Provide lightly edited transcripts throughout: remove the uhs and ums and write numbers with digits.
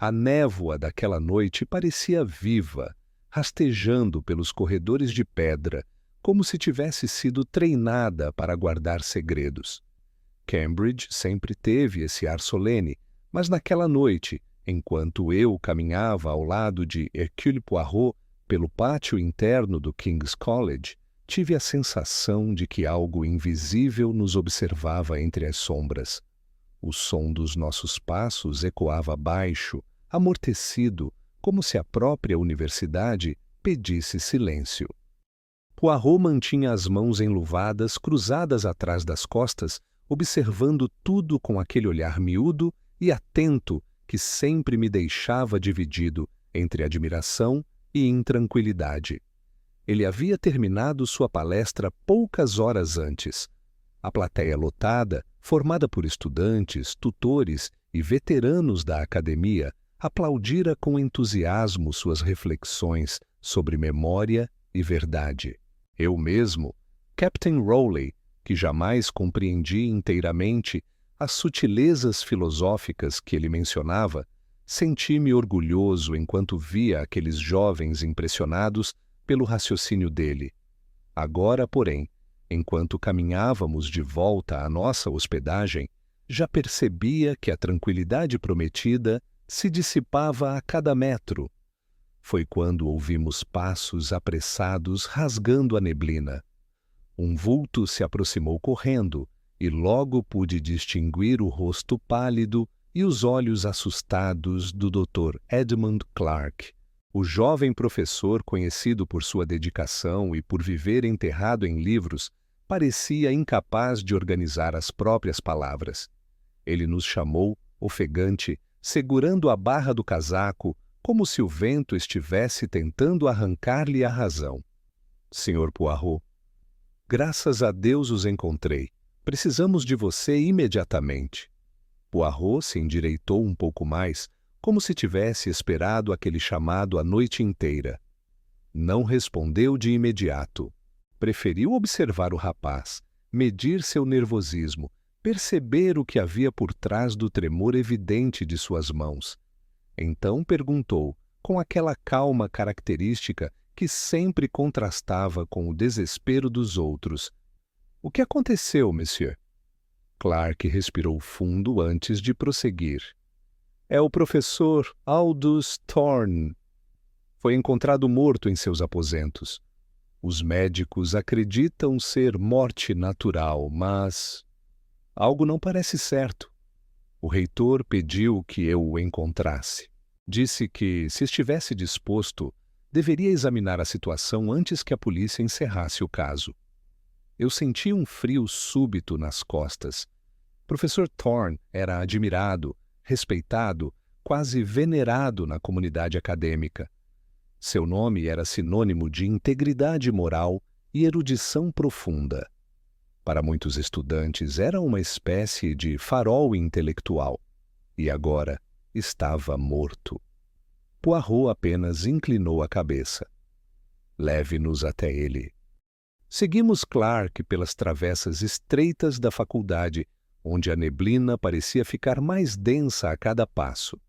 A névoa daquela noite parecia viva, rastejando pelos corredores de pedra, como se tivesse sido treinada para guardar segredos. Cambridge sempre teve esse ar solene, mas naquela noite, enquanto eu caminhava ao lado de Hercule Poirot pelo pátio interno do King's College, tive a sensação de que algo invisível nos observava entre as sombras. O som dos nossos passos ecoava baixo, amortecido, como se a própria universidade pedisse silêncio. Poirot mantinha as mãos enluvadas, cruzadas atrás das costas, observando tudo com aquele olhar miúdo e atento que sempre me deixava dividido entre admiração e intranquilidade. Ele havia terminado sua palestra poucas horas antes. A plateia lotada, formada por estudantes, tutores e veteranos da academia, aplaudira com entusiasmo suas reflexões sobre memória e verdade. Eu mesmo, Captain Rowley, que jamais compreendi inteiramente as sutilezas filosóficas que ele mencionava, senti-me orgulhoso enquanto via aqueles jovens impressionados pelo raciocínio dele. Agora, porém, enquanto caminhávamos de volta à nossa hospedagem, já percebia que a tranquilidade prometida se dissipava a cada metro. Foi quando ouvimos passos apressados rasgando a neblina. Um vulto se aproximou correndo, e logo pude distinguir o rosto pálido e os olhos assustados do Dr. Edmund Clark. O jovem professor, conhecido por sua dedicação e por viver enterrado em livros, parecia incapaz de organizar as próprias palavras. Ele nos chamou, ofegante, segurando a barra do casaco, como se o vento estivesse tentando arrancar-lhe a razão. Sr. Poirot, graças a Deus os encontrei. Precisamos de você imediatamente. Poirot se endireitou um pouco mais, como se tivesse esperado aquele chamado a noite inteira. Não respondeu de imediato. Preferiu observar o rapaz, medir seu nervosismo, perceber o que havia por trás do tremor evidente de suas mãos. Então perguntou, com aquela calma característica que sempre contrastava com o desespero dos outros: "O que aconteceu, monsieur?" Clark respirou fundo antes de prosseguir. "É o professor Aldous Thorne. Foi encontrado morto em seus aposentos. Os médicos acreditam ser morte natural, mas algo não parece certo. O reitor pediu que eu o encontrasse. Disse que, se estivesse disposto, deveria examinar a situação antes que a polícia encerrasse o caso." Eu senti um frio súbito nas costas. Professor Thorne era admirado, respeitado, quase venerado na comunidade acadêmica. Seu nome era sinônimo de integridade moral e erudição profunda. Para muitos estudantes era uma espécie de farol intelectual. E agora estava morto. Poirot apenas inclinou a cabeça. "Leve-nos até ele." Seguimos Clark pelas travessas estreitas da faculdade, onde a neblina parecia ficar mais densa a cada passo.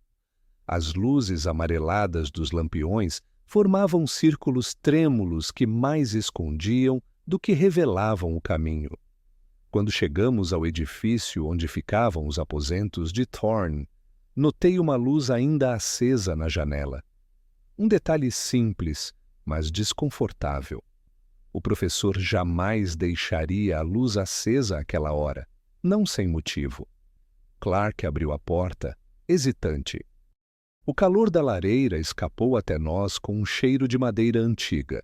As luzes amareladas dos lampiões formavam círculos trêmulos que mais escondiam do que revelavam o caminho. Quando chegamos ao edifício onde ficavam os aposentos de Thorne, notei uma luz ainda acesa na janela. Um detalhe simples, mas desconfortável. O professor jamais deixaria a luz acesa àquela hora, não sem motivo. Clark abriu a porta, hesitante. O calor da lareira escapou até nós com um cheiro de madeira antiga,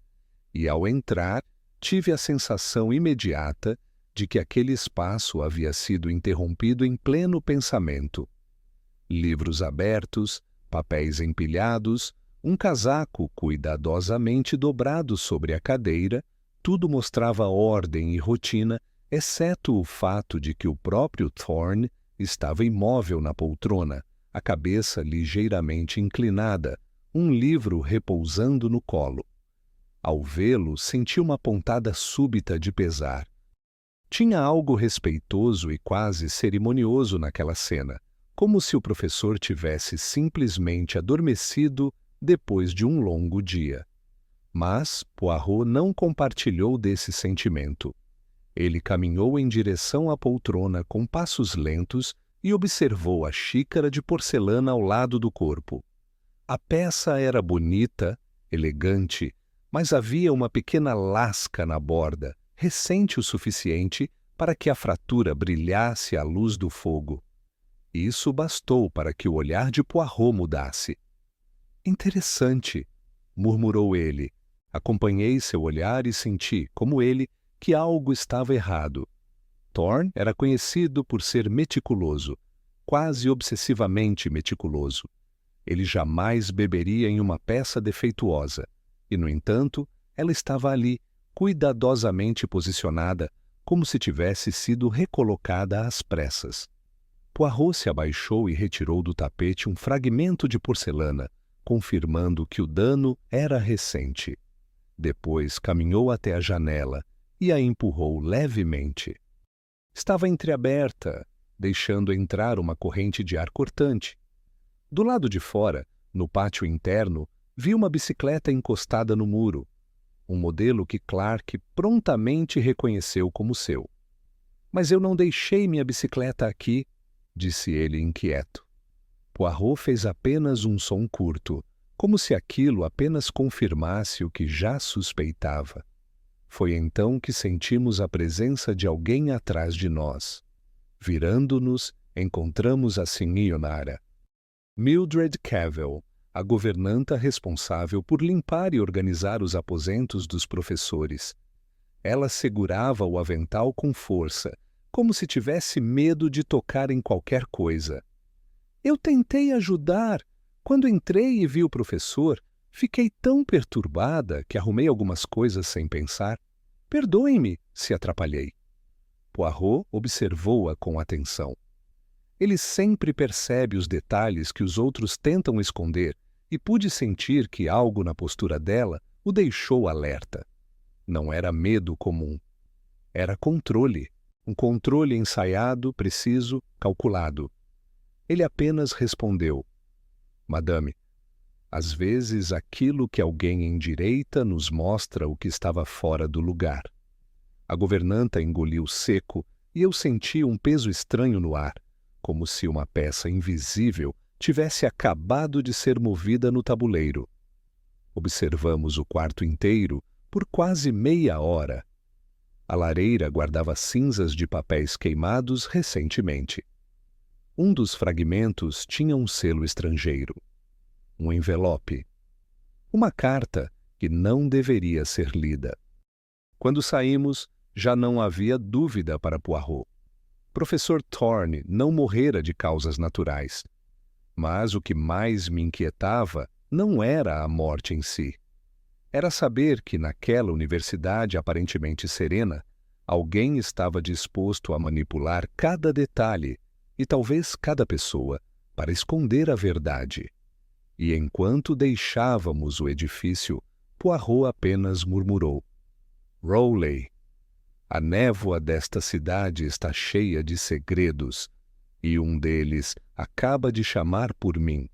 e ao entrar, tive a sensação imediata de que aquele espaço havia sido interrompido em pleno pensamento. Livros abertos, papéis empilhados, um casaco cuidadosamente dobrado sobre a cadeira, tudo mostrava ordem e rotina, exceto o fato de que o próprio Thorne estava imóvel na poltrona, a cabeça ligeiramente inclinada, um livro repousando no colo. Ao vê-lo, senti uma pontada súbita de pesar. Tinha algo respeitoso e quase cerimonioso naquela cena, como se o professor tivesse simplesmente adormecido depois de um longo dia. Mas Poirot não compartilhou desse sentimento. Ele caminhou em direção à poltrona com passos lentos e observou a xícara de porcelana ao lado do corpo. A peça era bonita, elegante, mas havia uma pequena lasca na borda, recente o suficiente para que a fratura brilhasse à luz do fogo. Isso bastou para que o olhar de Poirot mudasse. Interessante, murmurou ele. Acompanhei seu olhar e senti, como ele, que algo estava errado. Thorne era conhecido por ser meticuloso, quase obsessivamente meticuloso. Ele jamais beberia em uma peça defeituosa, e, no entanto, ela estava ali, cuidadosamente posicionada, como se tivesse sido recolocada às pressas. Poirot se abaixou e retirou do tapete um fragmento de porcelana, confirmando que o dano era recente. Depois caminhou até a janela e a empurrou levemente. Estava entreaberta, deixando entrar uma corrente de ar cortante. Do lado de fora, no pátio interno, vi uma bicicleta encostada no muro, um modelo que Clark prontamente reconheceu como seu. Mas eu não deixei minha bicicleta aqui, disse ele inquieto. Poirot fez apenas um som curto, como se aquilo apenas confirmasse o que já suspeitava. Foi então que sentimos a presença de alguém atrás de nós. Virando-nos, encontramos a senhora Mildred Cavell, a governanta responsável por limpar e organizar os aposentos dos professores. Ela segurava o avental com força, como se tivesse medo de tocar em qualquer coisa. Eu tentei ajudar. Quando entrei e vi o professor, fiquei tão perturbada que arrumei algumas coisas sem pensar. Perdoe-me se atrapalhei. Poirot observou-a com atenção. Ele sempre percebe os detalhes que os outros tentam esconder e pude sentir que algo na postura dela o deixou alerta. Não era medo comum. Era controle. Um controle ensaiado, preciso, calculado. Ele apenas respondeu: Madame, às vezes aquilo que alguém endireita nos mostra o que estava fora do lugar. A governanta engoliu seco e eu senti um peso estranho no ar, como se uma peça invisível tivesse acabado de ser movida no tabuleiro. Observamos o quarto inteiro por quase meia hora. A lareira guardava cinzas de papéis queimados recentemente. Um dos fragmentos tinha um selo estrangeiro. Um envelope. Uma carta que não deveria ser lida. Quando saímos, já não havia dúvida para Poirot. Professor Thorne não morrera de causas naturais. Mas o que mais me inquietava não era a morte em si. Era saber que naquela universidade aparentemente serena, alguém estava disposto a manipular cada detalhe e talvez cada pessoa para esconder a verdade. E enquanto deixávamos o edifício, Poirot apenas murmurou: Rowley, a névoa desta cidade está cheia de segredos, e um deles acaba de chamar por mim.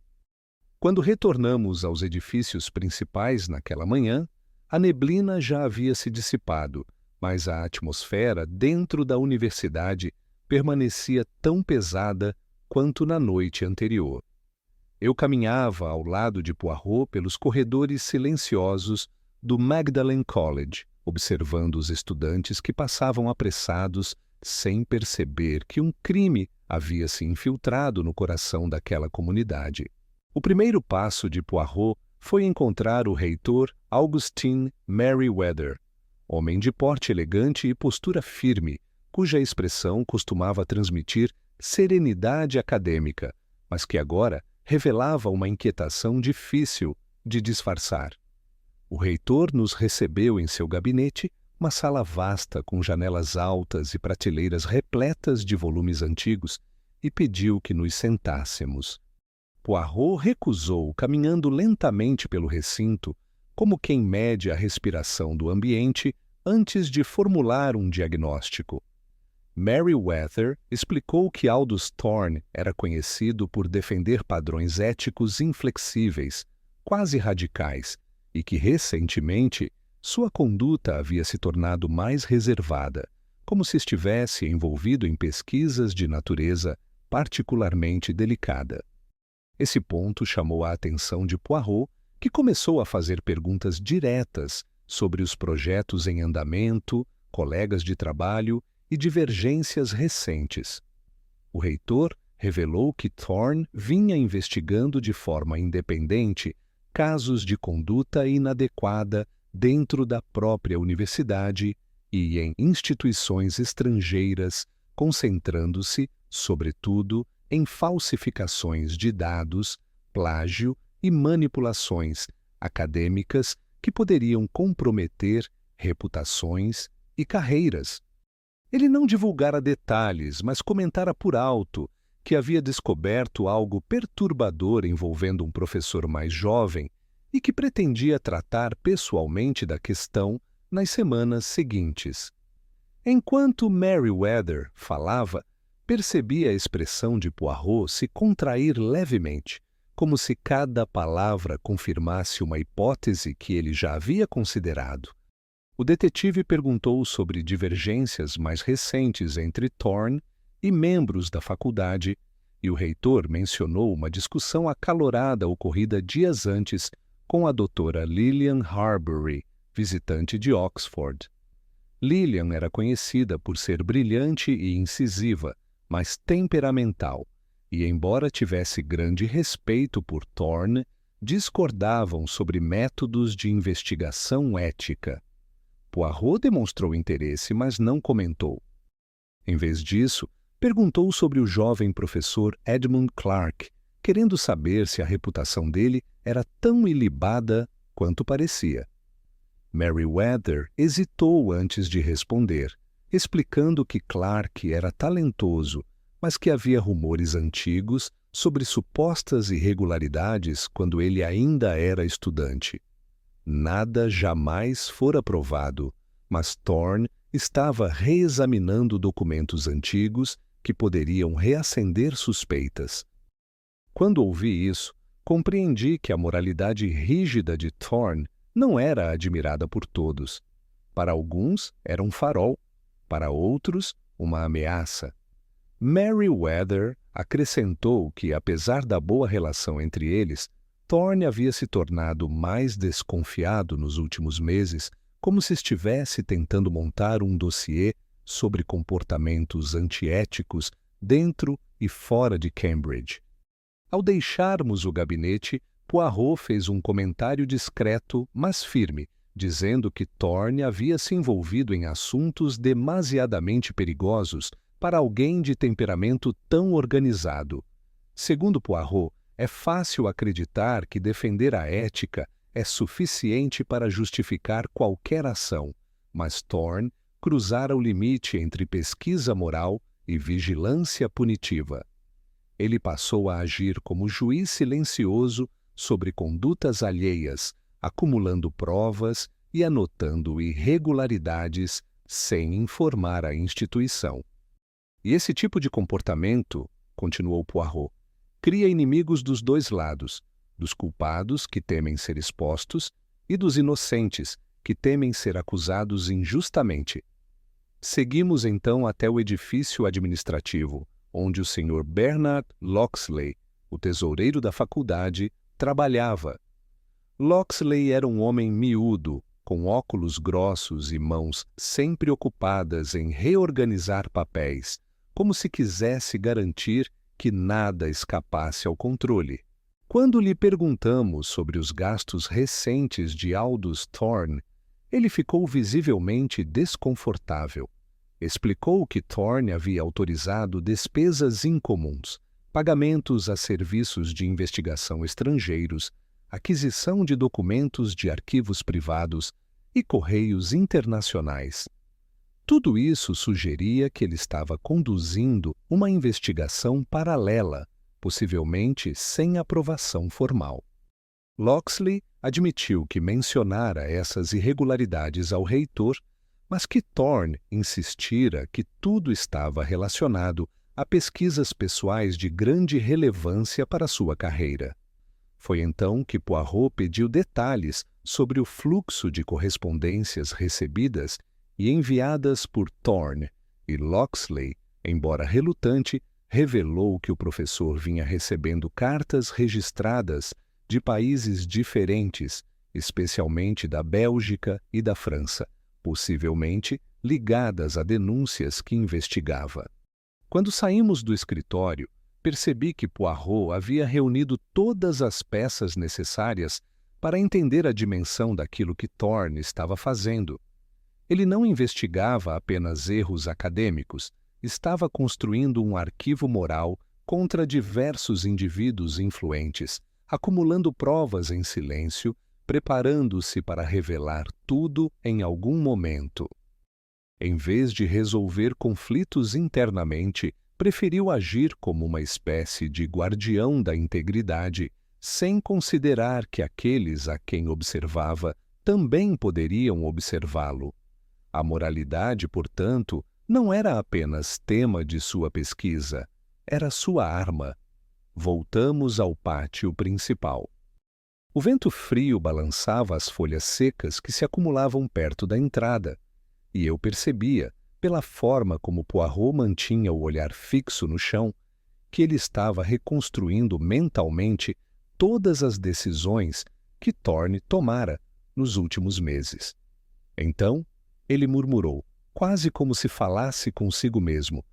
Quando retornamos aos edifícios principais naquela manhã, a neblina já havia se dissipado, mas a atmosfera dentro da universidade permanecia tão pesada quanto na noite anterior. Eu caminhava ao lado de Poirot pelos corredores silenciosos do Magdalen College, observando os estudantes que passavam apressados sem perceber que um crime havia se infiltrado no coração daquela comunidade. O primeiro passo de Poirot foi encontrar o reitor Augustin Merriweather, homem de porte elegante e postura firme, cuja expressão costumava transmitir serenidade acadêmica, mas que agora revelava uma inquietação difícil de disfarçar. O reitor nos recebeu em seu gabinete, uma sala vasta com janelas altas e prateleiras repletas de volumes antigos, e pediu que nos sentássemos. Poirot recusou, caminhando lentamente pelo recinto, como quem mede a respiração do ambiente antes de formular um diagnóstico. Merriweather explicou que Aldous Thorne era conhecido por defender padrões éticos inflexíveis, quase radicais, e que, recentemente, sua conduta havia se tornado mais reservada, como se estivesse envolvido em pesquisas de natureza particularmente delicada. Esse ponto chamou a atenção de Poirot, que começou a fazer perguntas diretas sobre os projetos em andamento, colegas de trabalho e divergências recentes. O reitor revelou que Thorne vinha investigando de forma independente casos de conduta inadequada dentro da própria universidade e em instituições estrangeiras, concentrando-se, sobretudo, em falsificações de dados, plágio e manipulações acadêmicas que poderiam comprometer reputações e carreiras. Ele não divulgara detalhes, mas comentara por alto que havia descoberto algo perturbador envolvendo um professor mais jovem e que pretendia tratar pessoalmente da questão nas semanas seguintes. Enquanto Merriweather falava, percebi a expressão de Poirot se contrair levemente, como se cada palavra confirmasse uma hipótese que ele já havia considerado. O detetive perguntou sobre divergências mais recentes entre Thorne e membros da faculdade, e o reitor mencionou uma discussão acalorada ocorrida dias antes com a doutora Lillian Harbury, visitante de Oxford. Lillian era conhecida por ser brilhante e incisiva, mas temperamental, e, embora tivesse grande respeito por Thorne, discordavam sobre métodos de investigação ética. Poirot demonstrou interesse, mas não comentou. Em vez disso, perguntou sobre o jovem professor Edmund Clark, querendo saber se a reputação dele era tão ilibada quanto parecia. Merriweather hesitou antes de responder, explicando que Clark era talentoso, mas que havia rumores antigos sobre supostas irregularidades quando ele ainda era estudante. Nada jamais fora provado, mas Thorne estava reexaminando documentos antigos que poderiam reacender suspeitas. Quando ouvi isso, compreendi que a moralidade rígida de Thorne não era admirada por todos. Para alguns, era um farol, para outros, uma ameaça. Merriweather acrescentou que, apesar da boa relação entre eles, Thorne havia se tornado mais desconfiado nos últimos meses, como se estivesse tentando montar um dossiê sobre comportamentos antiéticos dentro e fora de Cambridge. Ao deixarmos o gabinete, Poirot fez um comentário discreto, mas firme, dizendo que Thorne havia se envolvido em assuntos demasiadamente perigosos para alguém de temperamento tão organizado. Segundo Poirot, é fácil acreditar que defender a ética é suficiente para justificar qualquer ação, mas Thorne cruzara o limite entre pesquisa moral e vigilância punitiva. Ele passou a agir como juiz silencioso sobre condutas alheias, acumulando provas e anotando irregularidades sem informar a instituição. E esse tipo de comportamento, continuou Poirot, cria inimigos dos dois lados, dos culpados que temem ser expostos e dos inocentes que temem ser acusados injustamente. Seguimos então até o edifício administrativo, onde o Sr. Bernard Locksley, o tesoureiro da faculdade, trabalhava. Locksley era um homem miúdo, com óculos grossos e mãos sempre ocupadas em reorganizar papéis, como se quisesse garantir que nada escapasse ao controle. Quando lhe perguntamos sobre os gastos recentes de Aldous Thorne, ele ficou visivelmente desconfortável. Explicou que Thorne havia autorizado despesas incomuns, pagamentos a serviços de investigação estrangeiros, aquisição de documentos de arquivos privados e correios internacionais. Tudo isso sugeria que ele estava conduzindo uma investigação paralela, possivelmente sem aprovação formal. Locksley admitiu que mencionara essas irregularidades ao reitor, mas que Thorne insistira que tudo estava relacionado a pesquisas pessoais de grande relevância para sua carreira. Foi então que Poirot pediu detalhes sobre o fluxo de correspondências recebidas e enviadas por Thorne, e Locksley, embora relutante, revelou que o professor vinha recebendo cartas registradas de países diferentes, especialmente da Bélgica e da França, possivelmente ligadas a denúncias que investigava. Quando saímos do escritório, percebi que Poirot havia reunido todas as peças necessárias para entender a dimensão daquilo que Thorne estava fazendo. Ele não investigava apenas erros acadêmicos, estava construindo um arquivo moral contra diversos indivíduos influentes, acumulando provas em silêncio, preparando-se para revelar tudo em algum momento. Em vez de resolver conflitos internamente, preferiu agir como uma espécie de guardião da integridade, sem considerar que aqueles a quem observava também poderiam observá-lo. A moralidade, portanto, não era apenas tema de sua pesquisa, era sua arma. Voltamos ao pátio principal. O vento frio balançava as folhas secas que se acumulavam perto da entrada, e eu percebia, pela forma como Poirot mantinha o olhar fixo no chão, que ele estava reconstruindo mentalmente todas as decisões que Thorne tomara nos últimos meses. Então, ele murmurou, quase como se falasse consigo mesmo,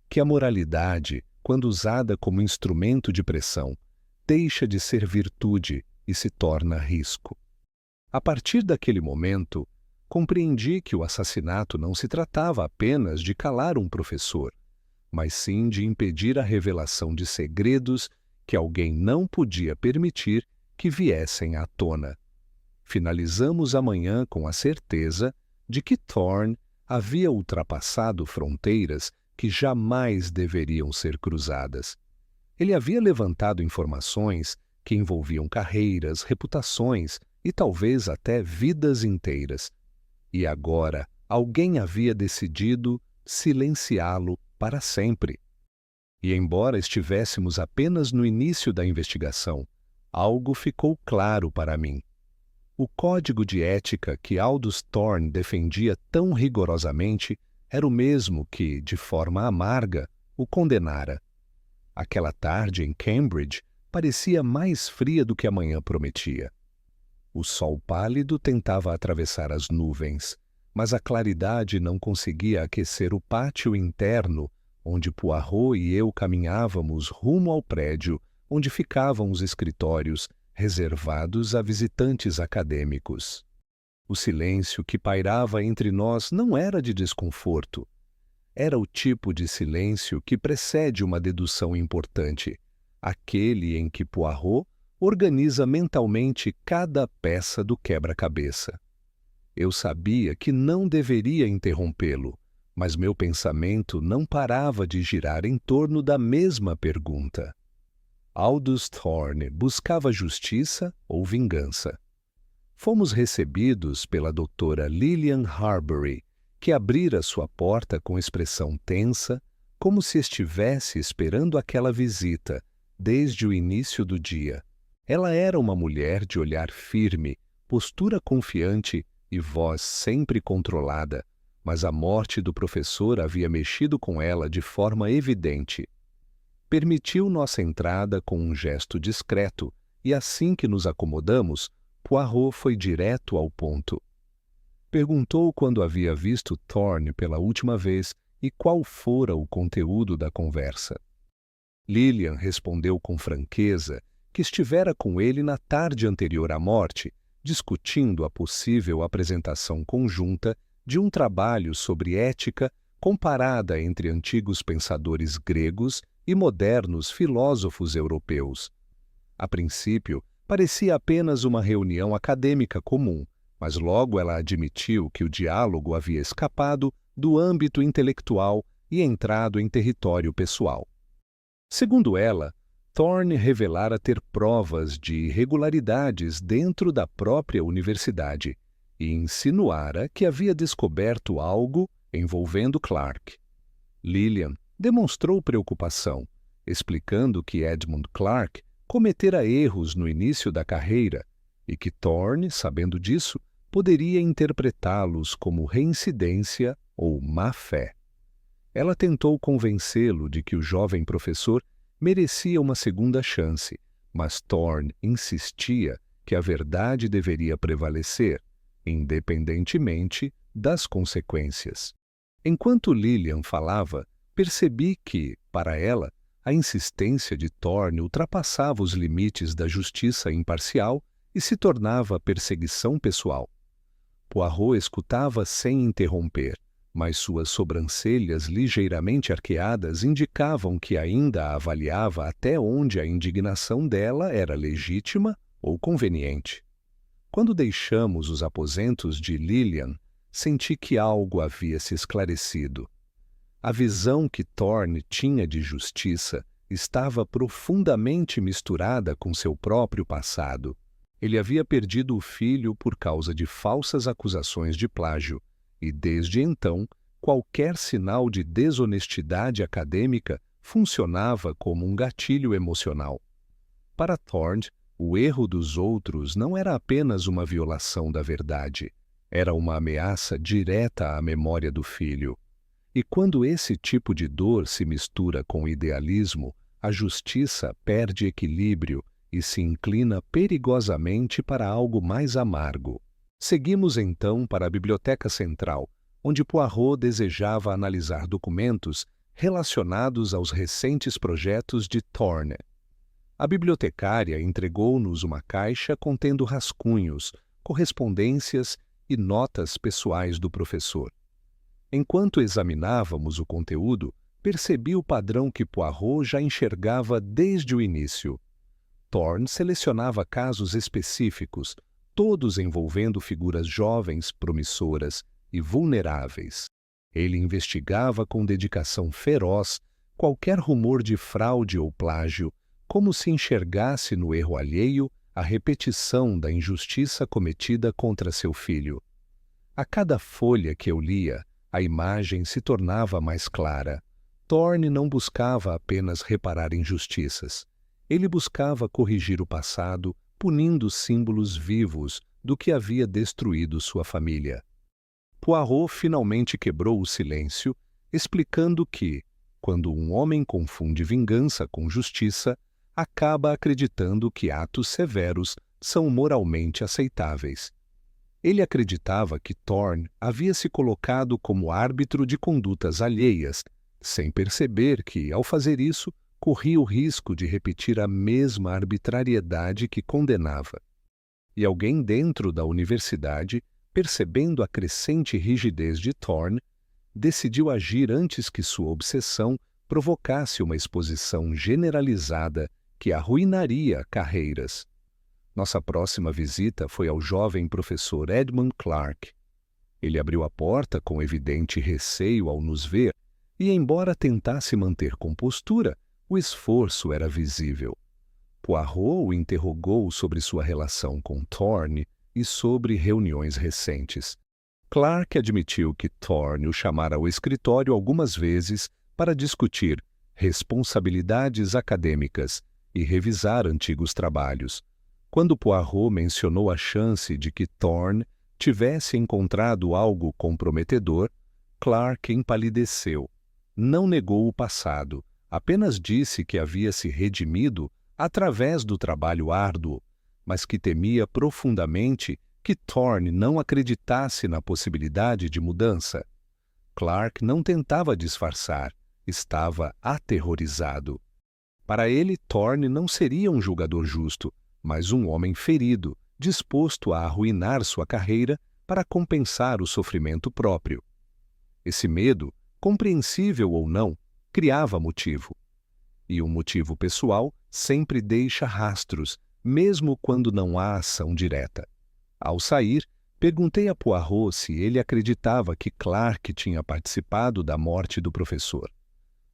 que a moralidade, quando usada como instrumento de pressão, deixa de ser virtude e se torna risco. A partir daquele momento, compreendi que o assassinato não se tratava apenas de calar um professor, mas sim de impedir a revelação de segredos que alguém não podia permitir que viessem à tona. Finalizamos a manhã com a certeza de que Thorne havia ultrapassado fronteiras que jamais deveriam ser cruzadas. Ele havia levantado informações que envolviam carreiras, reputações e talvez até vidas inteiras. E agora alguém havia decidido silenciá-lo para sempre. E embora estivéssemos apenas no início da investigação, algo ficou claro para mim. O código de ética que Aldous Thorne defendia tão rigorosamente era o mesmo que, de forma amarga, o condenara. Aquela tarde em Cambridge parecia mais fria do que a manhã prometia. O sol pálido tentava atravessar as nuvens, mas a claridade não conseguia aquecer o pátio interno onde Poirot e eu caminhávamos rumo ao prédio onde ficavam os escritórios reservados a visitantes acadêmicos. O silêncio que pairava entre nós não era de desconforto. Era o tipo de silêncio que precede uma dedução importante, aquele em que Poirot organiza mentalmente cada peça do quebra-cabeça. Eu sabia que não deveria interrompê-lo, mas meu pensamento não parava de girar em torno da mesma pergunta. Aldous Thorne buscava justiça ou vingança? Fomos recebidos pela doutora Lillian Harbury, que abrira sua porta com expressão tensa, como se estivesse esperando aquela visita desde o início do dia. Ela era uma mulher de olhar firme, postura confiante e voz sempre controlada, mas a morte do professor havia mexido com ela de forma evidente. Permitiu nossa entrada com um gesto discreto, e assim que nos acomodamos, Poirot foi direto ao ponto. Perguntou quando havia visto Thorne pela última vez e qual fora o conteúdo da conversa. Lillian respondeu com franqueza que estivera com ele na tarde anterior à morte, discutindo a possível apresentação conjunta de um trabalho sobre ética comparada entre antigos pensadores gregos e modernos filósofos europeus. A princípio, parecia apenas uma reunião acadêmica comum, mas logo ela admitiu que o diálogo havia escapado do âmbito intelectual e entrado em território pessoal. Segundo ela, Thorne revelara ter provas de irregularidades dentro da própria universidade e insinuara que havia descoberto algo envolvendo Clark. Lillian demonstrou preocupação, explicando que Edmund Clark cometera erros no início da carreira e que Thorne, sabendo disso, poderia interpretá-los como reincidência ou má-fé. Ela tentou convencê-lo de que o jovem professor merecia uma segunda chance, mas Thorne insistia que a verdade deveria prevalecer, independentemente das consequências. Enquanto Lillian falava, percebi que, para ela, a insistência de Thorne ultrapassava os limites da justiça imparcial e se tornava perseguição pessoal. Poirot escutava sem interromper, mas suas sobrancelhas ligeiramente arqueadas indicavam que ainda a avaliava até onde a indignação dela era legítima ou conveniente. Quando deixamos os aposentos de Lillian, senti que algo havia se esclarecido. A visão que Thorne tinha de justiça estava profundamente misturada com seu próprio passado. Ele havia perdido o filho por causa de falsas acusações de plágio, e desde então, qualquer sinal de desonestidade acadêmica funcionava como um gatilho emocional. Para Thorne, o erro dos outros não era apenas uma violação da verdade, era uma ameaça direta à memória do filho. E quando esse tipo de dor se mistura com idealismo, a justiça perde equilíbrio e se inclina perigosamente para algo mais amargo. Seguimos então para a Biblioteca Central, onde Poirot desejava analisar documentos relacionados aos recentes projetos de Thorne. A bibliotecária entregou-nos uma caixa contendo rascunhos, correspondências e notas pessoais do professor. Enquanto examinávamos o conteúdo, percebi o padrão que Poirot já enxergava desde o início. Thorne selecionava casos específicos, todos envolvendo figuras jovens, promissoras e vulneráveis. Ele investigava com dedicação feroz qualquer rumor de fraude ou plágio, como se enxergasse no erro alheio a repetição da injustiça cometida contra seu filho. A cada folha que eu lia, a imagem se tornava mais clara. Thorne não buscava apenas reparar injustiças. Ele buscava corrigir o passado, punindo símbolos vivos do que havia destruído sua família. Poirot finalmente quebrou o silêncio, explicando que, quando um homem confunde vingança com justiça, acaba acreditando que atos severos são moralmente aceitáveis. Ele acreditava que Thorne havia se colocado como árbitro de condutas alheias, sem perceber que, ao fazer isso, corria o risco de repetir a mesma arbitrariedade que condenava. E alguém dentro da universidade, percebendo a crescente rigidez de Thorne, decidiu agir antes que sua obsessão provocasse uma exposição generalizada que arruinaria carreiras. Nossa próxima visita foi ao jovem professor Edmund Clark. Ele abriu a porta com evidente receio ao nos ver, e embora tentasse manter compostura, o esforço era visível. Poirot o interrogou sobre sua relação com Thorne e sobre reuniões recentes. Clark admitiu que Thorne o chamara ao escritório algumas vezes para discutir responsabilidades acadêmicas e revisar antigos trabalhos. Quando Poirot mencionou a chance de que Thorne tivesse encontrado algo comprometedor, Clark empalideceu. Não negou o passado, apenas disse que havia se redimido através do trabalho árduo, mas que temia profundamente que Thorne não acreditasse na possibilidade de mudança. Clark não tentava disfarçar, estava aterrorizado. Para ele, Thorne não seria um julgador justo, mas um homem ferido, disposto a arruinar sua carreira para compensar o sofrimento próprio. Esse medo, compreensível ou não, criava motivo. E o motivo pessoal sempre deixa rastros, mesmo quando não há ação direta. Ao sair, perguntei a Poirot se ele acreditava que Clark tinha participado da morte do professor.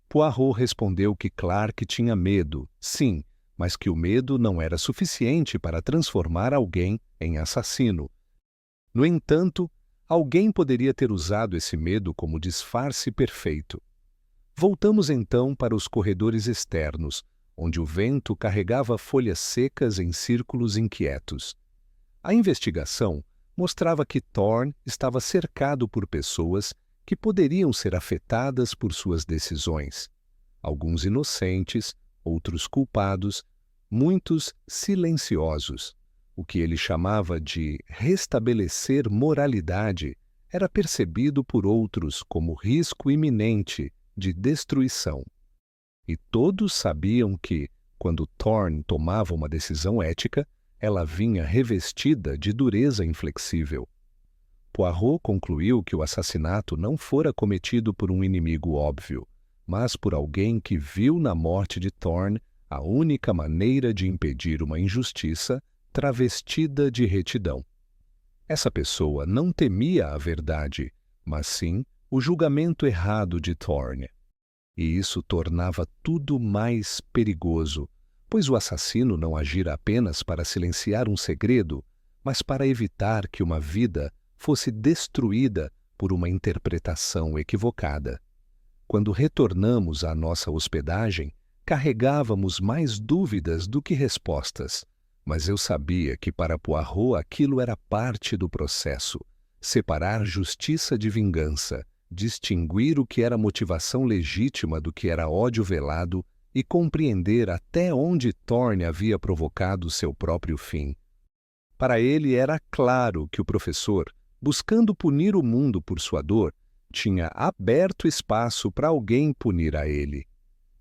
Poirot respondeu que Clark tinha medo, sim, mas que o medo não era suficiente para transformar alguém em assassino. No entanto, alguém poderia ter usado esse medo como disfarce perfeito. Voltamos então para os corredores externos, onde o vento carregava folhas secas em círculos inquietos. A investigação mostrava que Thorne estava cercado por pessoas que poderiam ser afetadas por suas decisões. Alguns inocentes, outros culpados, muitos silenciosos. O que ele chamava de restabelecer moralidade era percebido por outros como risco iminente de destruição. E todos sabiam que, quando Thorne tomava uma decisão ética, ela vinha revestida de dureza inflexível. Poirot concluiu que o assassinato não fora cometido por um inimigo óbvio, mas por alguém que viu na morte de Thorne a única maneira de impedir uma injustiça travestida de retidão. Essa pessoa não temia a verdade, mas sim o julgamento errado de Thorne. E isso tornava tudo mais perigoso, pois o assassino não agira apenas para silenciar um segredo, mas para evitar que uma vida fosse destruída por uma interpretação equivocada. Quando retornamos à nossa hospedagem, carregávamos mais dúvidas do que respostas, mas eu sabia que para Poirot aquilo era parte do processo, separar justiça de vingança, distinguir o que era motivação legítima do que era ódio velado e compreender até onde Thorne havia provocado seu próprio fim. Para ele era claro que o professor, buscando punir o mundo por sua dor, tinha aberto espaço para alguém punir a ele.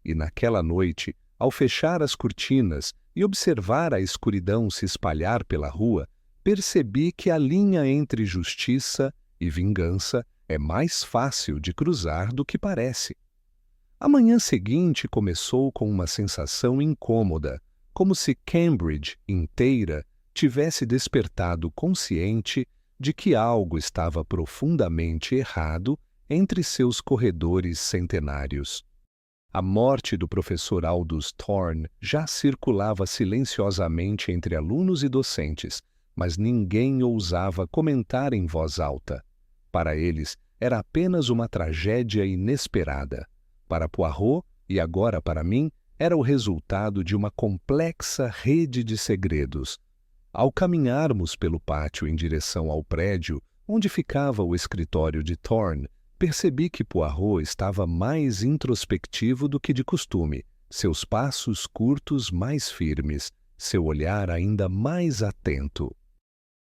E naquela noite, ao fechar as cortinas e observar a escuridão se espalhar pela rua, percebi que a linha entre justiça e vingança é mais fácil de cruzar do que parece. A manhã seguinte começou com uma sensação incômoda, como se Cambridge inteira tivesse despertado consciente de que algo estava profundamente errado entre seus corredores centenários. A morte do professor Aldous Thorne já circulava silenciosamente entre alunos e docentes, mas ninguém ousava comentar em voz alta. Para eles, era apenas uma tragédia inesperada. Para Poirot, e agora para mim, era o resultado de uma complexa rede de segredos. Ao caminharmos pelo pátio em direção ao prédio onde ficava o escritório de Thorne, percebi que Poirot estava mais introspectivo do que de costume, seus passos curtos mais firmes, seu olhar ainda mais atento.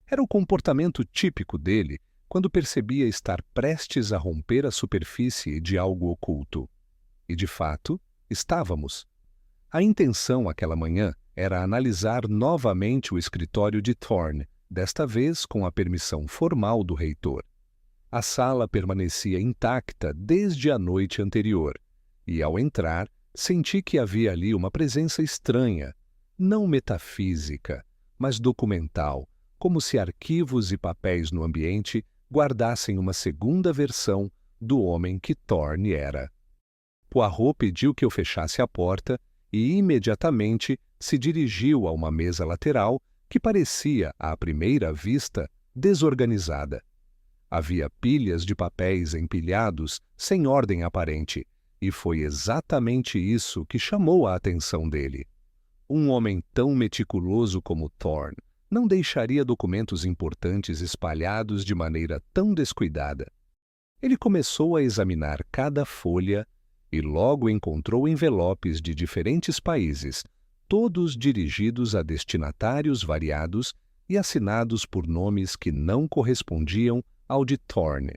Era o comportamento típico dele quando percebia estar prestes a romper a superfície de algo oculto. E, de fato, estávamos. A intenção aquela manhã era analisar novamente o escritório de Thorne, desta vez com a permissão formal do reitor. A sala permanecia intacta desde a noite anterior, e ao entrar, senti que havia ali uma presença estranha, não metafísica, mas documental, como se arquivos e papéis no ambiente guardassem uma segunda versão do homem que Thorne era. Poirot pediu que eu fechasse a porta e imediatamente se dirigiu a uma mesa lateral que parecia, à primeira vista, desorganizada. Havia pilhas de papéis empilhados sem ordem aparente, e foi exatamente isso que chamou a atenção dele. Um homem tão meticuloso como Thorne não deixaria documentos importantes espalhados de maneira tão descuidada. Ele começou a examinar cada folha e logo encontrou envelopes de diferentes países, todos dirigidos a destinatários variados e assinados por nomes que não correspondiam ao de Thorne.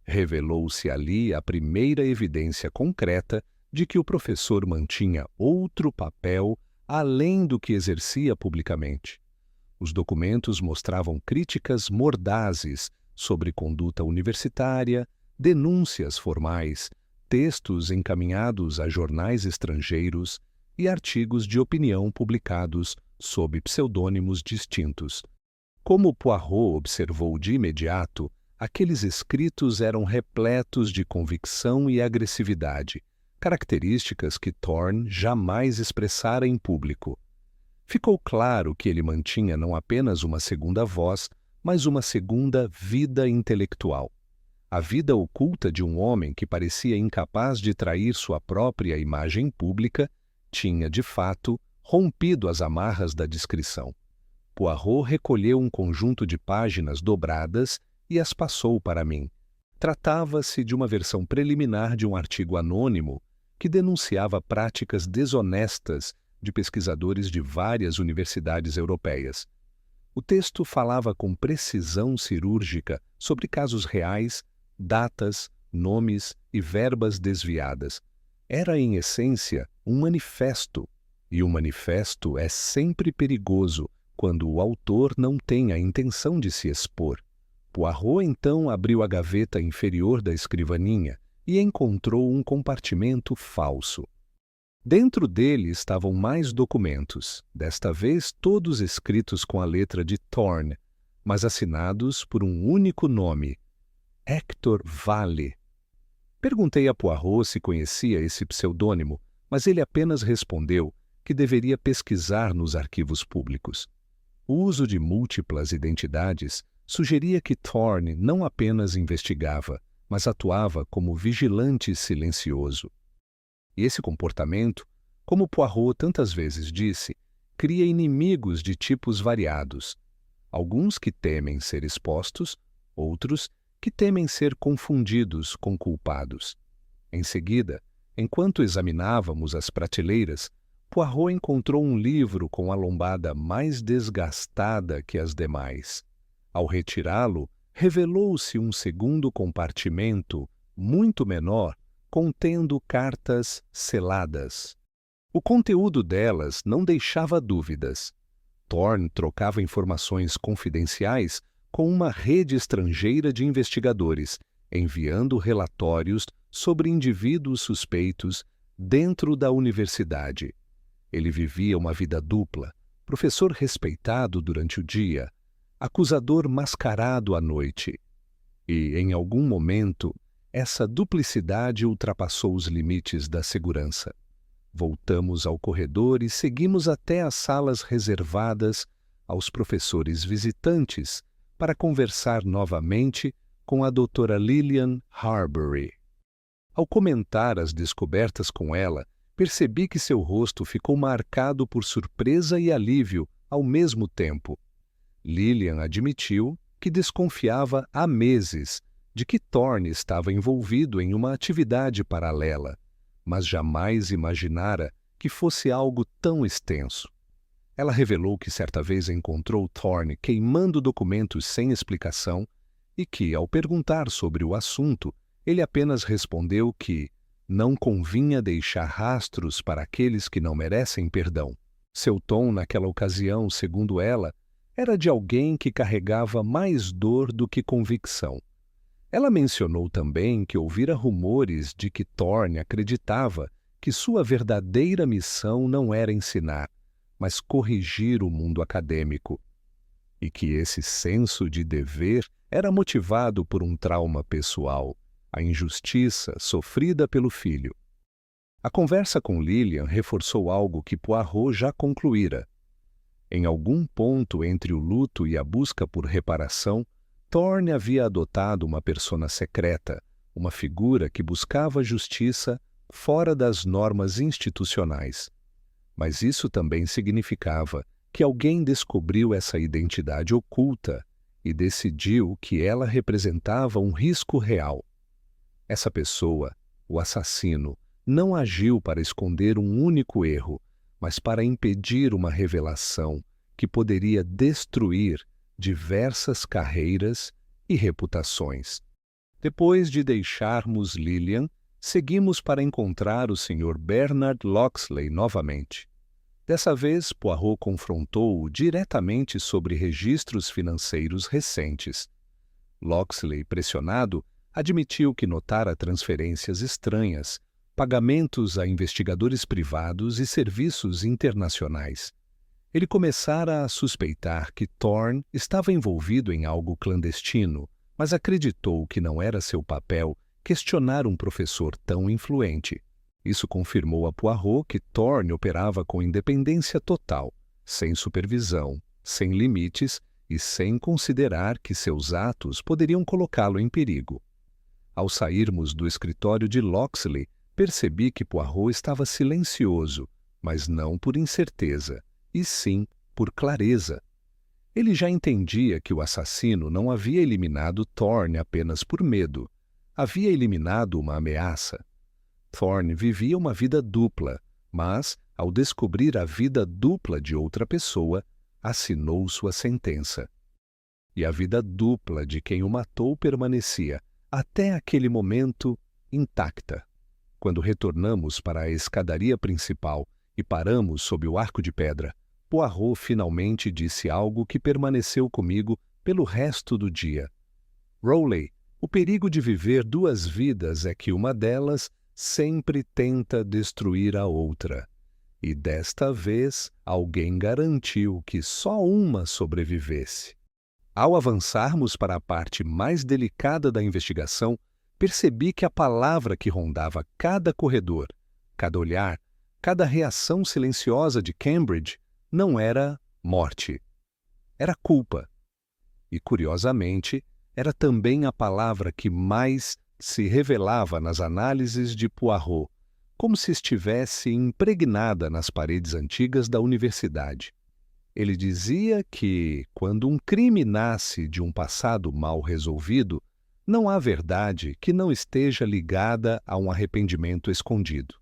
Revelou-se ali a primeira evidência concreta de que o professor mantinha outro papel além do que exercia publicamente. Os documentos mostravam críticas mordazes sobre conduta universitária, denúncias formais, textos encaminhados a jornais estrangeiros e artigos de opinião publicados sob pseudônimos distintos. Como Poirot observou de imediato, aqueles escritos eram repletos de convicção e agressividade, características que Thorne jamais expressara em público. Ficou claro que ele mantinha não apenas uma segunda voz, mas uma segunda vida intelectual. A vida oculta de um homem que parecia incapaz de trair sua própria imagem pública tinha, de fato, rompido as amarras da discrição. Poirot recolheu um conjunto de páginas dobradas e as passou para mim. Tratava-se de uma versão preliminar de um artigo anônimo que denunciava práticas desonestas de pesquisadores de várias universidades europeias. O texto falava com precisão cirúrgica sobre casos reais, datas, nomes e verbas desviadas. Era, em essência, um manifesto, e o manifesto é sempre perigoso quando o autor não tem a intenção de se expor. Poirot então abriu a gaveta inferior da escrivaninha e encontrou um compartimento falso. Dentro dele estavam mais documentos, desta vez todos escritos com a letra de Thorne, mas assinados por um único nome, Hector Vale. Perguntei a Poirot se conhecia esse pseudônimo, mas ele apenas respondeu que deveria pesquisar nos arquivos públicos. O uso de múltiplas identidades sugeria que Thorne não apenas investigava, mas atuava como vigilante silencioso. E esse comportamento, como Poirot tantas vezes disse, cria inimigos de tipos variados. Alguns que temem ser expostos, outros que temem ser confundidos com culpados. Em seguida, enquanto examinávamos as prateleiras, Poirot encontrou um livro com a lombada mais desgastada que as demais. Ao retirá-lo, revelou-se um segundo compartimento, muito menor, contendo cartas seladas. O conteúdo delas não deixava dúvidas. Thorne trocava informações confidenciais com uma rede estrangeira de investigadores, enviando relatórios sobre indivíduos suspeitos dentro da universidade. Ele vivia uma vida dupla, professor respeitado durante o dia, acusador mascarado à noite. E, em algum momento, essa duplicidade ultrapassou os limites da segurança. Voltamos ao corredor e seguimos até as salas reservadas aos professores visitantes para conversar novamente com a doutora Lillian Harbury. Ao comentar as descobertas com ela, percebi que seu rosto ficou marcado por surpresa e alívio ao mesmo tempo. Lillian admitiu que desconfiava há meses de que Thorne estava envolvido em uma atividade paralela, mas jamais imaginara que fosse algo tão extenso. Ela revelou que certa vez encontrou Thorne queimando documentos sem explicação e que, ao perguntar sobre o assunto, ele apenas respondeu que não convinha deixar rastros para aqueles que não merecem perdão. Seu tom naquela ocasião, segundo ela, era de alguém que carregava mais dor do que convicção. Ela mencionou também que ouvira rumores de que Thorne acreditava que sua verdadeira missão não era ensinar, mas corrigir o mundo acadêmico, e que esse senso de dever era motivado por um trauma pessoal, a injustiça sofrida pelo filho. A conversa com Lillian reforçou algo que Poirot já concluíra. Em algum ponto entre o luto e a busca por reparação, Thorne havia adotado uma persona secreta, uma figura que buscava justiça fora das normas institucionais. Mas isso também significava que alguém descobriu essa identidade oculta e decidiu que ela representava um risco real. Essa pessoa, o assassino, não agiu para esconder um único erro, mas para impedir uma revelação que poderia destruir diversas carreiras e reputações. Depois de deixarmos Lillian, seguimos para encontrar o Sr. Bernard Locksley novamente. Dessa vez, Poirot confrontou-o diretamente sobre registros financeiros recentes. Locksley, pressionado, admitiu que notara transferências estranhas, pagamentos a investigadores privados e serviços internacionais. Ele começara a suspeitar que Thorne estava envolvido em algo clandestino, mas acreditou que não era seu papel questionar um professor tão influente. Isso confirmou a Poirot que Thorne operava com independência total, sem supervisão, sem limites e sem considerar que seus atos poderiam colocá-lo em perigo. Ao sairmos do escritório de Locksley, percebi que Poirot estava silencioso, mas não por incerteza, e sim por clareza. Ele já entendia que o assassino não havia eliminado Thorne apenas por medo. Havia eliminado uma ameaça. Thorne vivia uma vida dupla, mas, ao descobrir a vida dupla de outra pessoa, assinou sua sentença. E a vida dupla de quem o matou permanecia, até aquele momento, intacta. Quando retornamos para a escadaria principal e paramos sob o arco de pedra, Poirot finalmente disse algo que permaneceu comigo pelo resto do dia. Rowley, o perigo de viver duas vidas é que uma delas sempre tenta destruir a outra. E desta vez, alguém garantiu que só uma sobrevivesse. Ao avançarmos para a parte mais delicada da investigação, percebi que a palavra que rondava cada corredor, cada olhar, cada reação silenciosa de Cambridge não era morte. Era culpa. E, curiosamente, era também a palavra que mais se revelava nas análises de Poirot, como se estivesse impregnada nas paredes antigas da universidade. Ele dizia que, quando um crime nasce de um passado mal resolvido, não há verdade que não esteja ligada a um arrependimento escondido.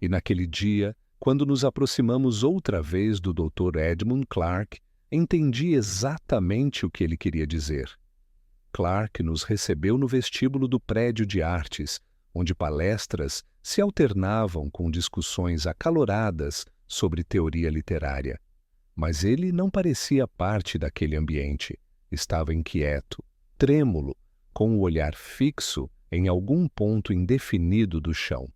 E naquele dia, quando nos aproximamos outra vez do Dr. Edmund Clark, entendi exatamente o que ele queria dizer. Clark nos recebeu no vestíbulo do prédio de artes, onde palestras se alternavam com discussões acaloradas sobre teoria literária. Mas ele não parecia parte daquele ambiente. Estava inquieto, trêmulo, com o olhar fixo em algum ponto indefinido do chão.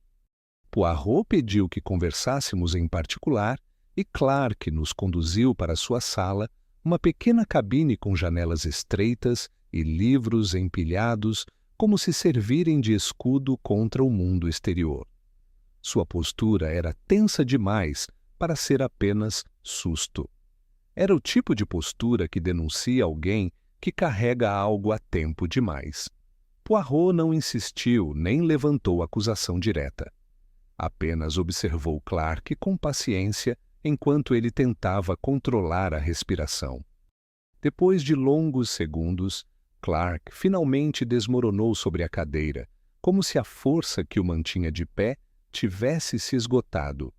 Poirot pediu que conversássemos em particular e Clark nos conduziu para sua sala, uma pequena cabine com janelas estreitas e livros empilhados como se servirem de escudo contra o mundo exterior. Sua postura era tensa demais para ser apenas susto. Era o tipo de postura que denuncia alguém que carrega algo há tempo demais. Poirot não insistiu nem levantou acusação direta. Apenas observou Clark com paciência enquanto ele tentava controlar a respiração. Depois de longos segundos, Clark finalmente desmoronou sobre a cadeira, como se a força que o mantinha de pé tivesse se esgotado.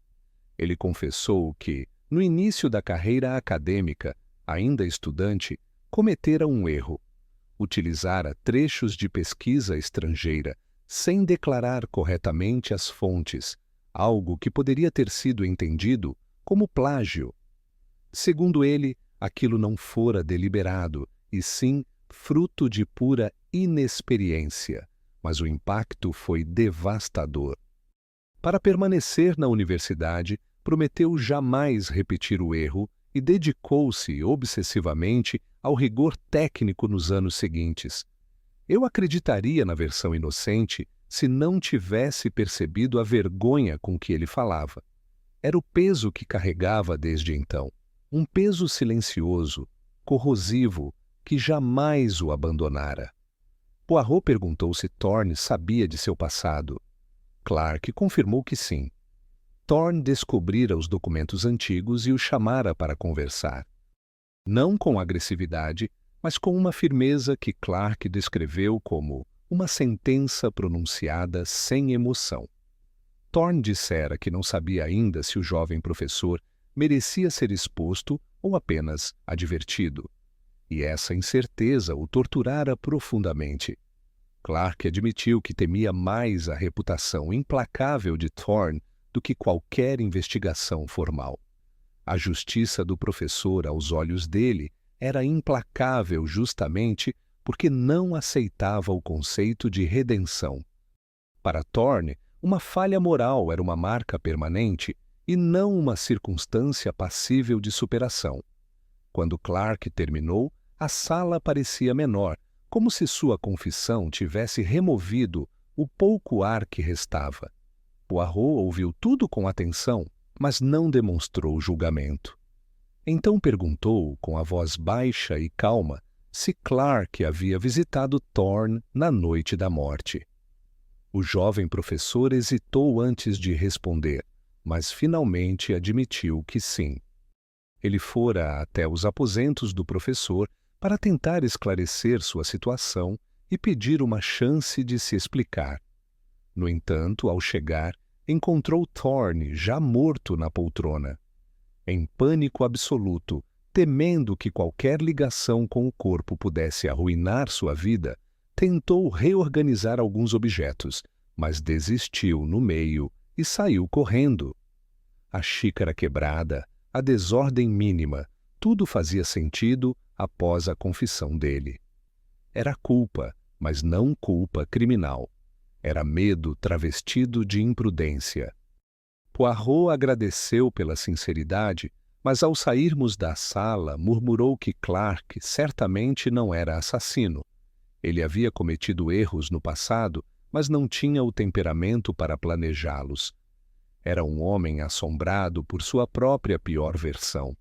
Ele confessou que, no início da carreira acadêmica, ainda estudante, cometera um erro. Utilizara trechos de pesquisa estrangeira sem declarar corretamente as fontes, algo que poderia ter sido entendido como plágio. Segundo ele, aquilo não fora deliberado, e sim fruto de pura inexperiência, mas o impacto foi devastador. Para permanecer na universidade, prometeu jamais repetir o erro e dedicou-se obsessivamente ao rigor técnico nos anos seguintes. Eu acreditaria na versão inocente se não tivesse percebido a vergonha com que ele falava. Era o peso que carregava desde então, um peso silencioso, corrosivo, que jamais o abandonara. Poirot perguntou se Thorne sabia de seu passado. Clark confirmou que sim. Thorne descobrira os documentos antigos e o chamara para conversar. Não com agressividade, mas com uma firmeza que Clark descreveu como uma sentença pronunciada sem emoção. Thorne dissera que não sabia ainda se o jovem professor merecia ser exposto ou apenas advertido. E essa incerteza o torturara profundamente. Clark admitiu que temia mais a reputação implacável de Thorne do que qualquer investigação formal. A justiça do professor aos olhos dele era implacável justamente porque não aceitava o conceito de redenção. Para Thorne, uma falha moral era uma marca permanente e não uma circunstância passível de superação. Quando Clark terminou, a sala parecia menor, como se sua confissão tivesse removido o pouco ar que restava. Poirot ouviu tudo com atenção, mas não demonstrou julgamento. Então perguntou, com a voz baixa e calma, se Clark havia visitado Thorne na noite da morte. O jovem professor hesitou antes de responder, mas finalmente admitiu que sim. Ele fora até os aposentos do professor para tentar esclarecer sua situação e pedir uma chance de se explicar. No entanto, ao chegar, encontrou Thorne já morto na poltrona. Em pânico absoluto, temendo que qualquer ligação com o corpo pudesse arruinar sua vida, tentou reorganizar alguns objetos, mas desistiu no meio e saiu correndo. A xícara quebrada, a desordem mínima, tudo fazia sentido após a confissão dele. Era culpa, mas não culpa criminal. Era medo travestido de imprudência. Poirot agradeceu pela sinceridade, mas ao sairmos da sala murmurou que Clark certamente não era assassino. Ele havia cometido erros no passado, mas não tinha o temperamento para planejá-los. Era um homem assombrado por sua própria pior versão.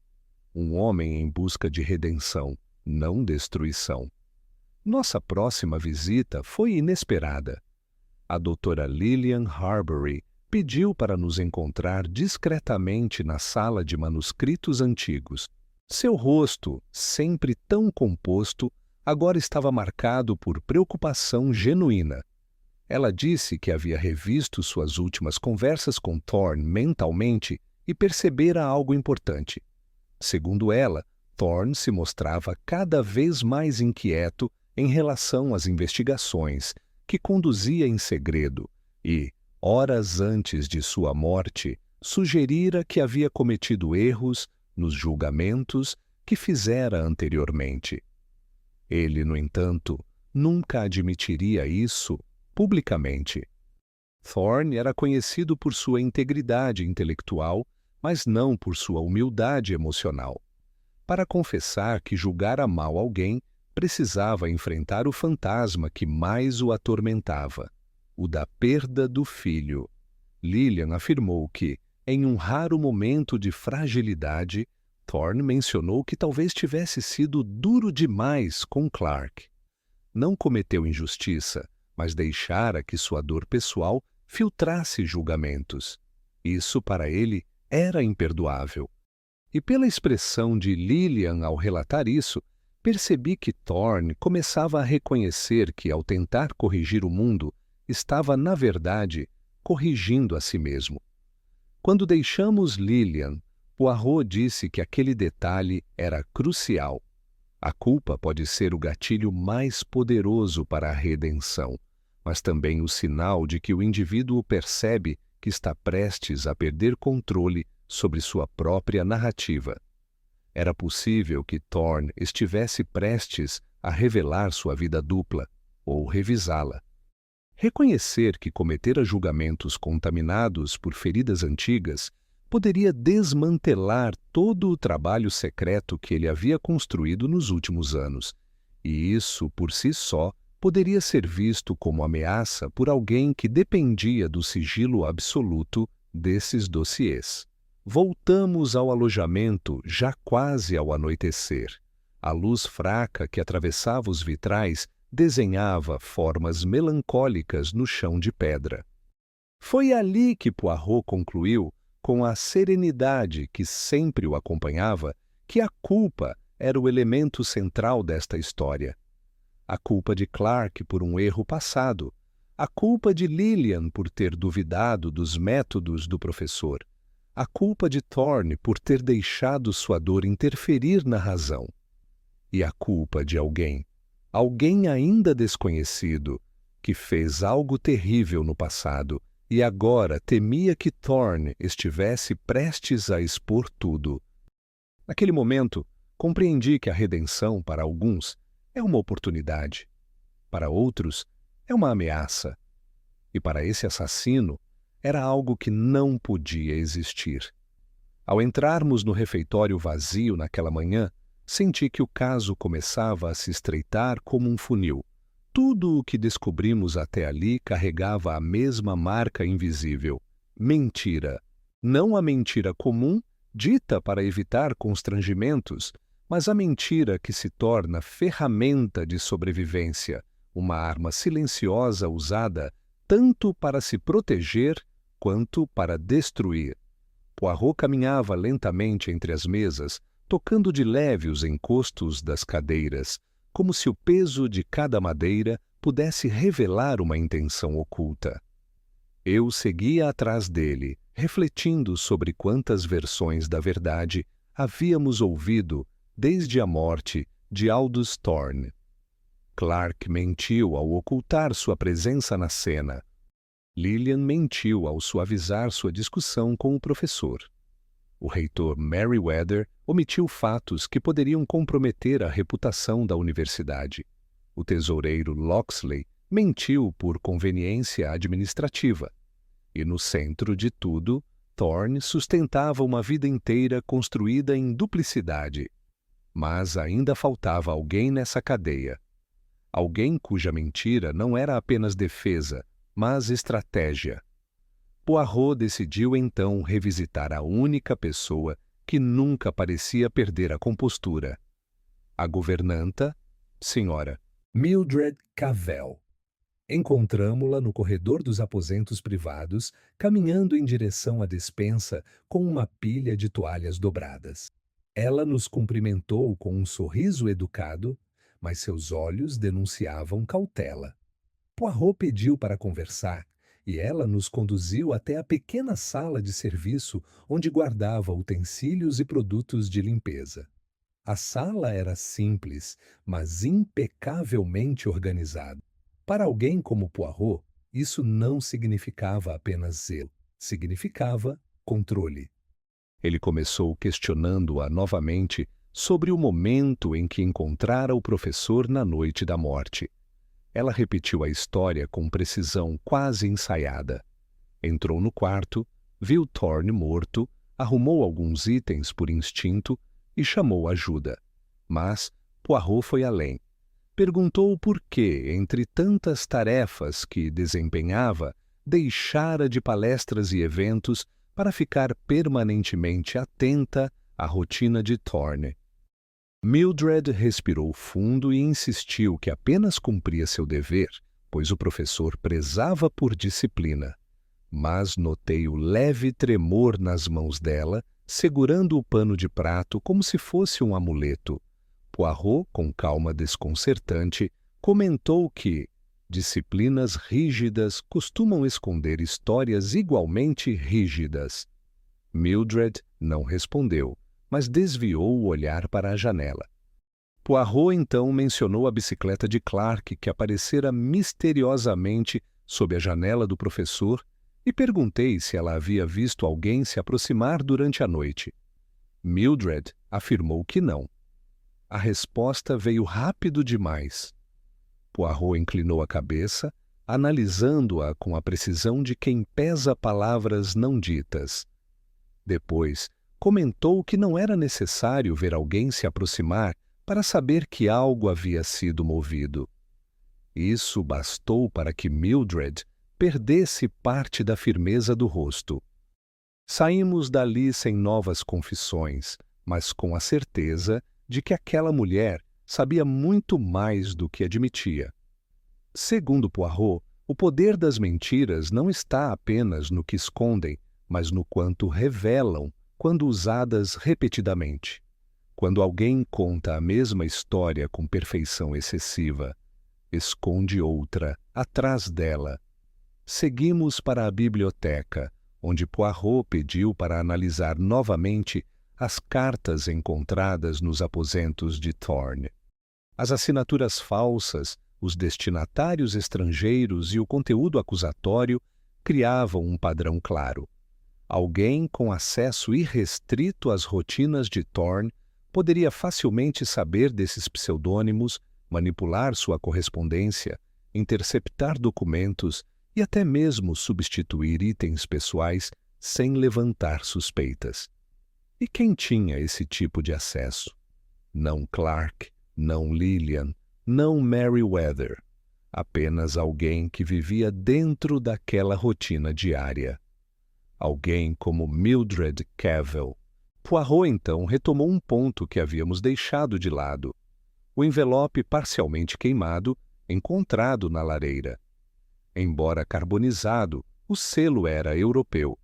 Um homem em busca de redenção, não destruição. Nossa próxima visita foi inesperada. A doutora Lillian Harbury pediu para nos encontrar discretamente na sala de manuscritos antigos. Seu rosto, sempre tão composto, agora estava marcado por preocupação genuína. Ela disse que havia revisto suas últimas conversas com Thorne mentalmente e percebera algo importante. Segundo ela, Thorne se mostrava cada vez mais inquieto em relação às investigações, que conduzia em segredo e, horas antes de sua morte, sugerira que havia cometido erros nos julgamentos que fizera anteriormente. Ele, no entanto, nunca admitiria isso publicamente. Thorne era conhecido por sua integridade intelectual, mas não por sua humildade emocional. Para confessar que julgara mal alguém, precisava enfrentar o fantasma que mais o atormentava, o da perda do filho. Lillian afirmou que, em um raro momento de fragilidade, Thorne mencionou que talvez tivesse sido duro demais com Clark. Não cometeu injustiça, mas deixara que sua dor pessoal filtrasse julgamentos. Isso, para ele, era imperdoável. E pela expressão de Lillian ao relatar isso, percebi que Thorne começava a reconhecer que, ao tentar corrigir o mundo, estava, na verdade, corrigindo a si mesmo. Quando deixamos Lillian, Poirot disse que aquele detalhe era crucial. A culpa pode ser o gatilho mais poderoso para a redenção, mas também o sinal de que o indivíduo percebe que está prestes a perder controle sobre sua própria narrativa. Era possível que Thorne estivesse prestes a revelar sua vida dupla ou revisá-la. Reconhecer que cometera julgamentos contaminados por feridas antigas poderia desmantelar todo o trabalho secreto que ele havia construído nos últimos anos, e isso, por si só, poderia ser visto como ameaça por alguém que dependia do sigilo absoluto desses dossiês. Voltamos ao alojamento já quase ao anoitecer. A luz fraca que atravessava os vitrais desenhava formas melancólicas no chão de pedra. Foi ali que Poirot concluiu, com a serenidade que sempre o acompanhava, que a culpa era o elemento central desta história. A culpa de Clark por um erro passado, a culpa de Lillian por ter duvidado dos métodos do professor, a culpa de Thorne por ter deixado sua dor interferir na razão, e a culpa de alguém ainda desconhecido, que fez algo terrível no passado e agora temia que Thorne estivesse prestes a expor tudo. Naquele momento, compreendi que a redenção, para alguns, é uma oportunidade. Para outros, é uma ameaça. E para esse assassino, era algo que não podia existir. Ao entrarmos no refeitório vazio naquela manhã, senti que o caso começava a se estreitar como um funil. Tudo o que descobrimos até ali carregava a mesma marca invisível: mentira. Não a mentira comum dita para evitar constrangimentos, mas a mentira que se torna ferramenta de sobrevivência, uma arma silenciosa usada tanto para se proteger quanto para destruir. Poirot caminhava lentamente entre as mesas, tocando de leve os encostos das cadeiras, como se o peso de cada madeira pudesse revelar uma intenção oculta. Eu seguia atrás dele, refletindo sobre quantas versões da verdade havíamos ouvido desde a morte de Aldous Thorne. Clark mentiu ao ocultar sua presença na cena. Lillian mentiu ao suavizar sua discussão com o professor. O reitor Merriweather omitiu fatos que poderiam comprometer a reputação da universidade. O tesoureiro Locksley mentiu por conveniência administrativa. E no centro de tudo, Thorne sustentava uma vida inteira construída em duplicidade. Mas ainda faltava alguém nessa cadeia. Alguém cuja mentira não era apenas defesa, mas estratégia. Poirot decidiu então revisitar a única pessoa que nunca parecia perder a compostura. A governanta, Sra. Mildred Cavell. Encontramo-la no corredor dos aposentos privados, caminhando em direção à despensa com uma pilha de toalhas dobradas. Ela nos cumprimentou com um sorriso educado, mas seus olhos denunciavam cautela. Poirot pediu para conversar e ela nos conduziu até a pequena sala de serviço onde guardava utensílios e produtos de limpeza. A sala era simples, mas impecavelmente organizada. Para alguém como Poirot, isso não significava apenas zelo, significava controle. Ele começou questionando-a novamente sobre o momento em que encontrara o professor na noite da morte. Ela repetiu a história com precisão quase ensaiada. Entrou no quarto, viu Thorne morto, arrumou alguns itens por instinto e chamou ajuda. Mas Poirot foi além. Perguntou por que, entre tantas tarefas que desempenhava, deixara de palestras e eventos para ficar permanentemente atenta à rotina de Thorne. Mildred respirou fundo e insistiu que apenas cumpria seu dever, pois o professor prezava por disciplina. Mas notei o leve tremor nas mãos dela, segurando o pano de prato como se fosse um amuleto. Poirot, com calma desconcertante, comentou que disciplinas rígidas costumam esconder histórias igualmente rígidas. Mildred não respondeu, mas desviou o olhar para a janela. Poirot então mencionou a bicicleta de Clark que aparecera misteriosamente sob a janela do professor e perguntei se ela havia visto alguém se aproximar durante a noite. Mildred afirmou que não. A resposta veio rápido demais. Poirot inclinou a cabeça, analisando-a com a precisão de quem pesa palavras não ditas. Depois, comentou que não era necessário ver alguém se aproximar para saber que algo havia sido movido. Isso bastou para que Mildred perdesse parte da firmeza do rosto. Saímos dali sem novas confissões, mas com a certeza de que aquela mulher sabia muito mais do que admitia. Segundo Poirot, o poder das mentiras não está apenas no que escondem, mas no quanto revelam quando usadas repetidamente. Quando alguém conta a mesma história com perfeição excessiva, esconde outra atrás dela. Seguimos para a biblioteca, onde Poirot pediu para analisar novamente as cartas encontradas nos aposentos de Thorne. As assinaturas falsas, os destinatários estrangeiros e o conteúdo acusatório criavam um padrão claro. Alguém com acesso irrestrito às rotinas de Thorne poderia facilmente saber desses pseudônimos, manipular sua correspondência, interceptar documentos e até mesmo substituir itens pessoais sem levantar suspeitas. E quem tinha esse tipo de acesso? Não Clark, não Lillian, não Merriweather. Apenas alguém que vivia dentro daquela rotina diária. Alguém como Mildred Cavell, Poirot, então, retomou um ponto que havíamos deixado de lado: o envelope parcialmente queimado, encontrado na lareira. Embora carbonizado, o selo era europeu.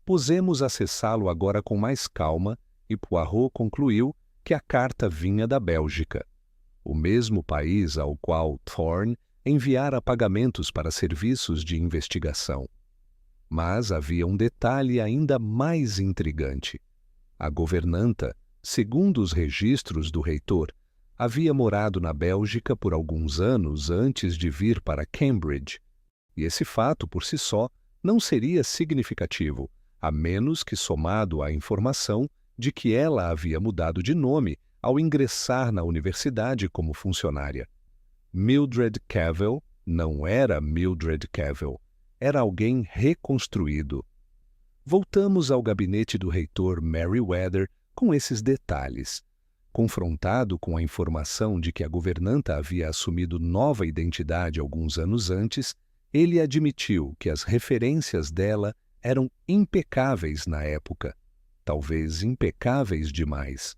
Pusemos acessá-lo agora com mais calma e Poirot concluiu que a carta vinha da Bélgica, o mesmo país ao qual Thorne enviara pagamentos para serviços de investigação. Mas havia um detalhe ainda mais intrigante. A governanta, segundo os registros do reitor, havia morado na Bélgica por alguns anos antes de vir para Cambridge, e esse fato por si só não seria significativo, a menos que somado à informação de que ela havia mudado de nome ao ingressar na universidade como funcionária. Mildred Cavell não era Mildred Cavell, era alguém reconstruído. Voltamos ao gabinete do reitor Merriweather com esses detalhes. Confrontado com a informação de que a governanta havia assumido nova identidade alguns anos antes, ele admitiu que as referências dela eram impecáveis na época, talvez impecáveis demais.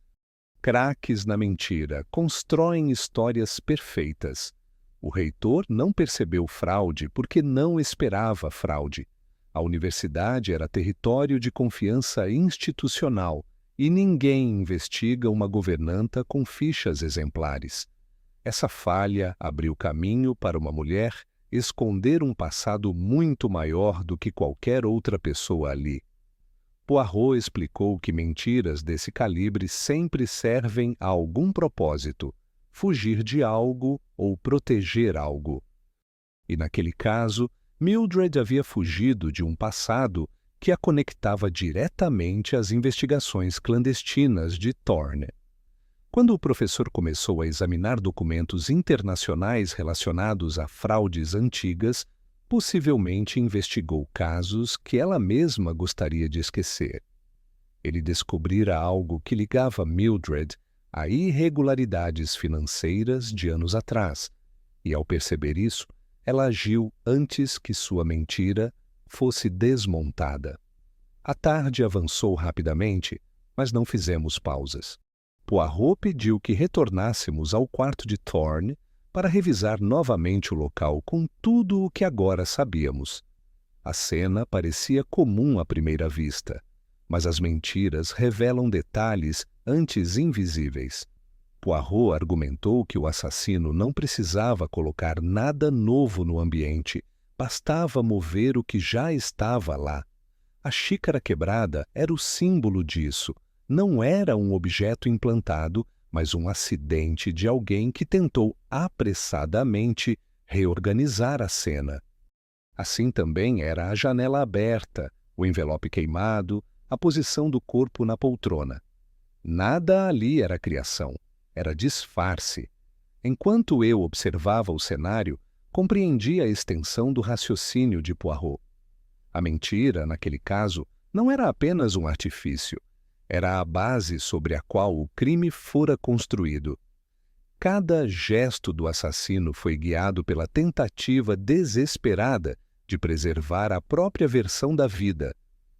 Craques na mentira constroem histórias perfeitas. O reitor não percebeu fraude porque não esperava fraude. A universidade era território de confiança institucional e ninguém investiga uma governanta com fichas exemplares. Essa falha abriu caminho para uma mulher esconder um passado muito maior do que qualquer outra pessoa ali. Poirot explicou que mentiras desse calibre sempre servem a algum propósito, fugir de algo ou proteger algo. E naquele caso, Mildred havia fugido de um passado que a conectava diretamente às investigações clandestinas de Thorne. Quando o professor começou a examinar documentos internacionais relacionados a fraudes antigas, possivelmente investigou casos que ela mesma gostaria de esquecer. Ele descobrira algo que ligava Mildred a irregularidades financeiras de anos atrás, e ao perceber isso, ela agiu antes que sua mentira fosse desmontada. A tarde avançou rapidamente, mas não fizemos pausas. Poirot pediu que retornássemos ao quarto de Thorne para revisar novamente o local com tudo o que agora sabíamos. A cena parecia comum à primeira vista, mas as mentiras revelam detalhes antes invisíveis. Poirot argumentou que o assassino não precisava colocar nada novo no ambiente, bastava mover o que já estava lá. A xícara quebrada era o símbolo disso, não era um objeto implantado, mas um acidente de alguém que tentou apressadamente reorganizar a cena. Assim também era a janela aberta, o envelope queimado, a posição do corpo na poltrona. Nada ali era criação, era disfarce. Enquanto eu observava o cenário, compreendi a extensão do raciocínio de Poirot. A mentira, naquele caso, não era apenas um artifício, era a base sobre a qual o crime fora construído. Cada gesto do assassino foi guiado pela tentativa desesperada de preservar a própria versão da vida,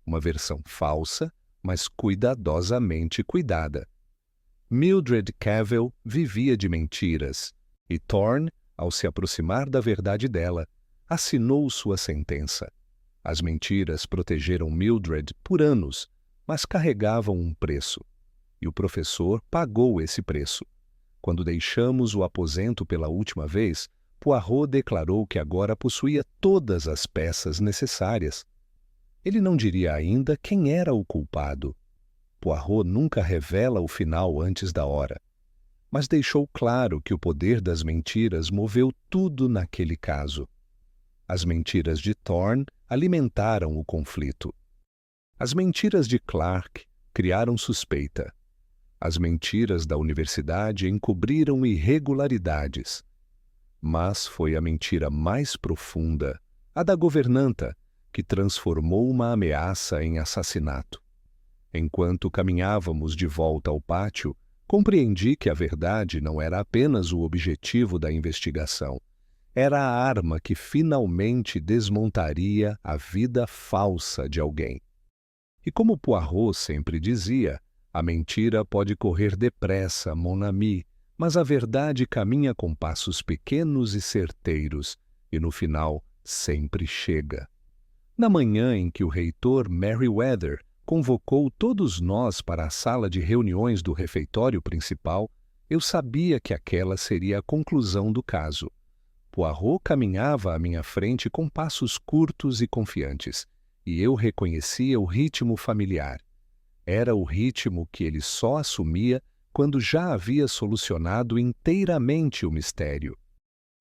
uma versão falsa, mas cuidadosamente cuidada. Mildred Cavell vivia de mentiras, e Thorne, ao se aproximar da verdade dela, assinou sua sentença. As mentiras protegeram Mildred por anos, mas carregavam um preço, e o professor pagou esse preço. Quando deixamos o aposento pela última vez, Poirot declarou que agora possuía todas as peças necessárias. Ele não diria ainda quem era o culpado. Poirot nunca revela o final antes da hora, mas deixou claro que o poder das mentiras moveu tudo naquele caso. As mentiras de Thorne alimentaram o conflito. As mentiras de Clark criaram suspeita. As mentiras da universidade encobriram irregularidades. Mas foi a mentira mais profunda, a da governanta, que transformou uma ameaça em assassinato. Enquanto caminhávamos de volta ao pátio, compreendi que a verdade não era apenas o objetivo da investigação. Era a arma que finalmente desmontaria a vida falsa de alguém. E como Poirot sempre dizia, A mentira pode correr depressa, mon ami, mas a verdade caminha com passos pequenos e certeiros, e no final sempre chega. Na manhã em que o reitor Merriweather convocou todos nós para a sala de reuniões do refeitório principal, eu sabia que aquela seria a conclusão do caso. Poirot caminhava à minha frente com passos curtos e confiantes, e eu reconhecia o ritmo familiar. Era o ritmo que ele só assumia quando já havia solucionado inteiramente o mistério.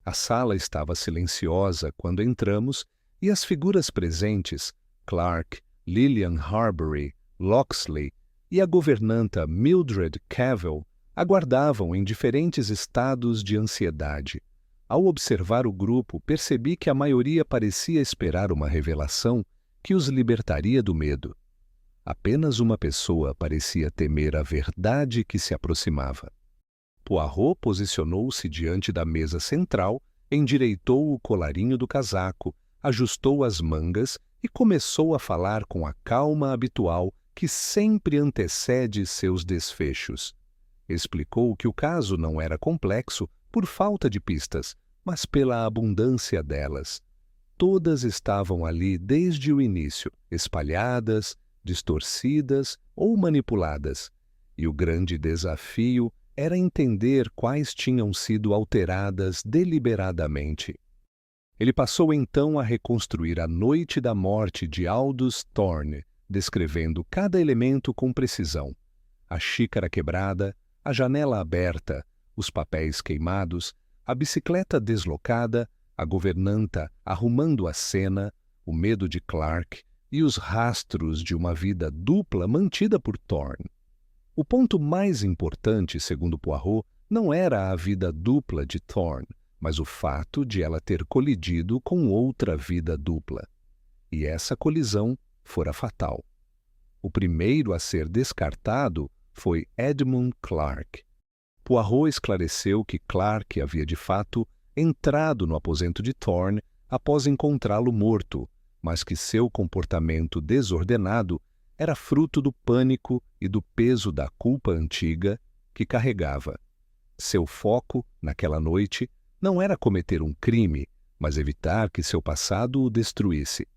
A sala estava silenciosa quando entramos e as figuras presentes, Clark, Lillian Harbury, Locksley e a governanta Mildred Cavell, aguardavam em diferentes estados de ansiedade. Ao observar o grupo, percebi que a maioria parecia esperar uma revelação que os libertaria do medo. Apenas uma pessoa parecia temer a verdade que se aproximava. Poirot posicionou-se diante da mesa central, endireitou o colarinho do casaco, ajustou as mangas e começou a falar com a calma habitual que sempre antecede seus desfechos. Explicou que o caso não era complexo por falta de pistas, mas pela abundância delas. Todas estavam ali desde o início, espalhadas, distorcidas ou manipuladas, e o grande desafio era entender quais tinham sido alteradas deliberadamente. Ele passou então a reconstruir a noite da morte de Aldous Thorne, descrevendo cada elemento com precisão. A xícara quebrada, a janela aberta, os papéis queimados, a bicicleta deslocada, a governanta arrumando a cena, o medo de Clark e os rastros de uma vida dupla mantida por Thorne. O ponto mais importante, segundo Poirot, não era a vida dupla de Thorne, mas o fato de ela ter colidido com outra vida dupla. E essa colisão fora fatal. O primeiro a ser descartado foi Edmund Clark. Poirot esclareceu que Clark havia de fato entrado no aposento de Thorne após encontrá-lo morto, mas que seu comportamento desordenado era fruto do pânico e do peso da culpa antiga que carregava. Seu foco, naquela noite, não era cometer um crime, mas evitar que seu passado o destruísse.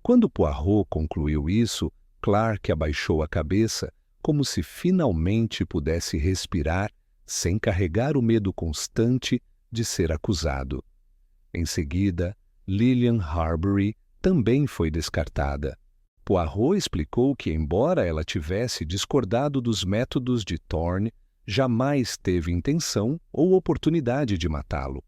Quando Poirot concluiu isso, Clark abaixou a cabeça como se finalmente pudesse respirar sem carregar o medo constante de ser acusado. Em seguida, Lillian Harbury também foi descartada. Poirot explicou que, embora ela tivesse discordado dos métodos de Thorne, jamais teve intenção ou oportunidade de matá-lo.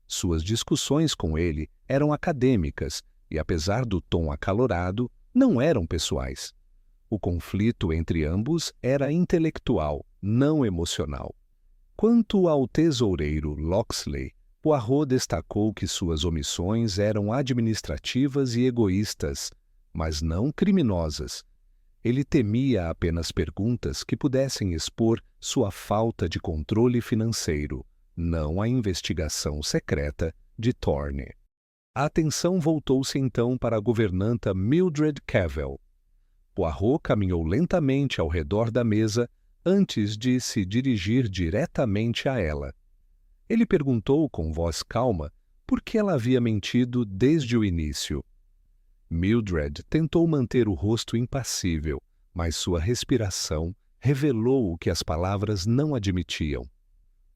Suas discussões com ele eram acadêmicas e, apesar do tom acalorado, não eram pessoais. O conflito entre ambos era intelectual, não emocional. Quanto ao tesoureiro Locksley, Poirot destacou que suas omissões eram administrativas e egoístas, mas não criminosas. Ele temia apenas perguntas que pudessem expor sua falta de controle financeiro, não a investigação secreta de Thorne. A atenção voltou-se então para a governanta Mildred Cavell. Poirot caminhou lentamente ao redor da mesa antes de se dirigir diretamente a ela. Ele perguntou com voz calma por que ela havia mentido desde o início. Mildred tentou manter o rosto impassível, mas sua respiração revelou o que as palavras não admitiam.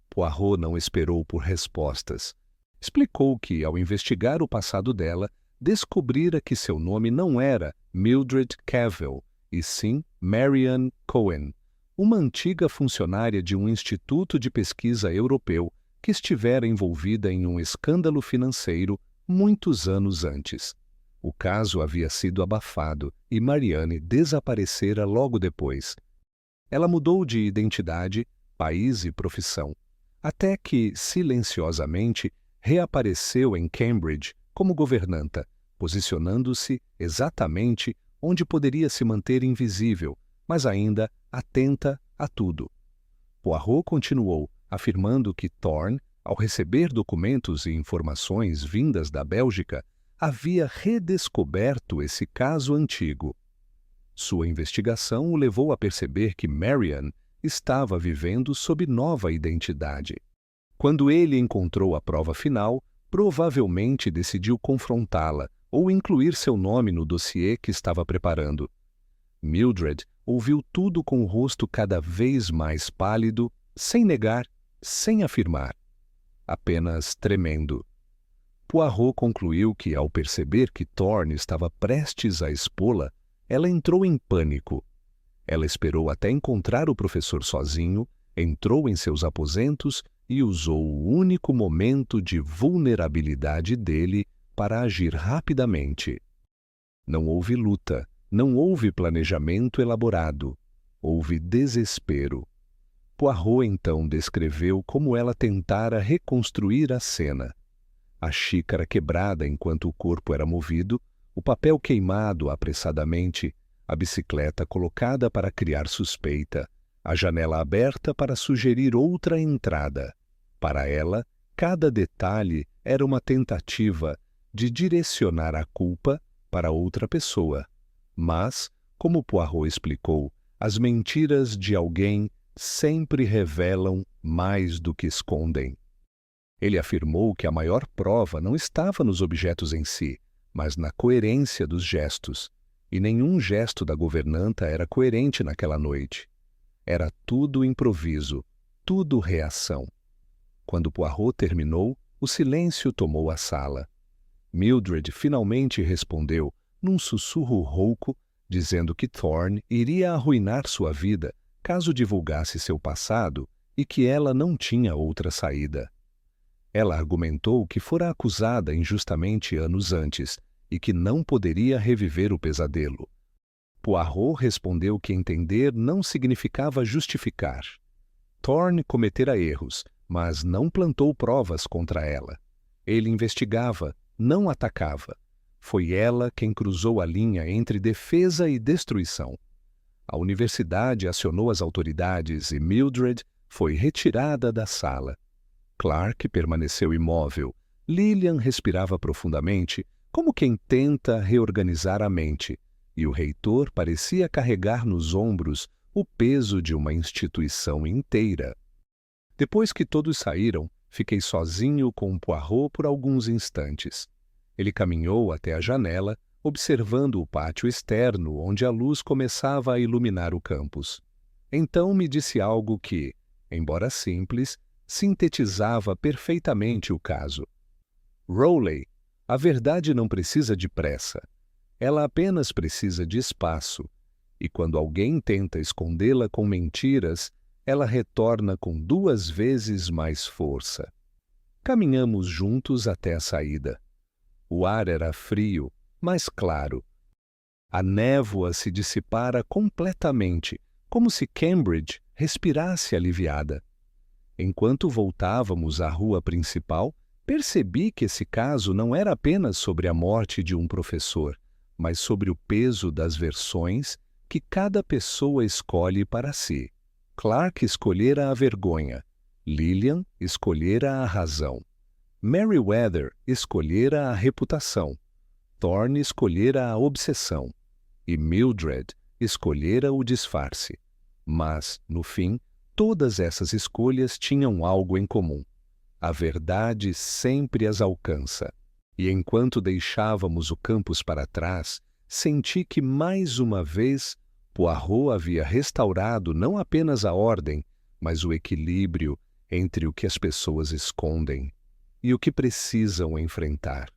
Poirot não esperou por respostas. Explicou que, ao investigar o passado dela, descobrira que seu nome não era Mildred Cavell, e sim Marianne Cohen, uma antiga funcionária de um instituto de pesquisa europeu que estivera envolvida em um escândalo financeiro muitos anos antes. O caso havia sido abafado e Marianne desaparecera logo depois. Ela mudou de identidade, país e profissão, até que, silenciosamente, reapareceu em Cambridge como governanta, posicionando-se exatamente onde poderia se manter invisível, mas ainda atenta a tudo. Poirot continuou, afirmando que Thorne, ao receber documentos e informações vindas da Bélgica, havia redescoberto esse caso antigo. Sua investigação o levou a perceber que Marian estava vivendo sob nova identidade. Quando ele encontrou a prova final, provavelmente decidiu confrontá-la ou incluir seu nome no dossiê que estava preparando. Mildred ouviu tudo com o rosto cada vez mais pálido, sem negar, sem afirmar, apenas tremendo. Poirot concluiu que, ao perceber que Thorne estava prestes a expô-la, ela entrou em pânico. Ela esperou até encontrar o professor sozinho, entrou em seus aposentos e usou o único momento de vulnerabilidade dele para agir rapidamente. Não houve luta, não houve planejamento elaborado, houve desespero. Poirot então descreveu como ela tentara reconstruir a cena. A xícara quebrada enquanto o corpo era movido, o papel queimado apressadamente, a bicicleta colocada para criar suspeita, a janela aberta para sugerir outra entrada. Para ela, cada detalhe era uma tentativa de direcionar a culpa para outra pessoa. Mas, como Poirot explicou, as mentiras de alguém sempre revelam mais do que escondem. Ele afirmou que a maior prova não estava nos objetos em si, mas na coerência dos gestos, e nenhum gesto da governanta era coerente naquela noite. Era tudo improviso, tudo reação. Quando Poirot terminou, o silêncio tomou a sala. Mildred finalmente respondeu, num sussurro rouco, dizendo que Thorne iria arruinar sua vida caso divulgasse seu passado e que ela não tinha outra saída. Ela argumentou que fora acusada injustamente anos antes e que não poderia reviver o pesadelo. Poirot respondeu que entender não significava justificar. Thorne cometera erros, mas não plantou provas contra ela. Ele investigava, não atacava. Foi ela quem cruzou a linha entre defesa e destruição. A universidade acionou as autoridades e Mildred foi retirada da sala. Clark permaneceu imóvel. Lillian respirava profundamente, como quem tenta reorganizar a mente, e o reitor parecia carregar nos ombros o peso de uma instituição inteira. Depois que todos saíram, fiquei sozinho com Poirot por alguns instantes. Ele caminhou até a janela, observando o pátio externo onde a luz começava a iluminar o campus. Então me disse algo que, embora simples, sintetizava perfeitamente o caso. Rowley, a verdade não precisa de pressa. Ela apenas precisa de espaço. E quando alguém tenta escondê-la com mentiras, ela retorna com 2 vezes mais força. Caminhamos juntos até a saída. O ar era frio, mas claro. A névoa se dissipara completamente, como se Cambridge respirasse aliviada. Enquanto voltávamos à rua principal, percebi que esse caso não era apenas sobre a morte de um professor, mas sobre o peso das versões que cada pessoa escolhe para si. Clark escolhera a vergonha, Lillian escolhera a razão, Merriweather escolhera a reputação, Thorne escolhera a obsessão e Mildred escolhera o disfarce. Mas, no fim, todas essas escolhas tinham algo em comum. A verdade sempre as alcança. E enquanto deixávamos o campus para trás, senti que mais uma vez Poirot havia restaurado não apenas a ordem, mas o equilíbrio entre o que as pessoas escondem e o que precisam enfrentar.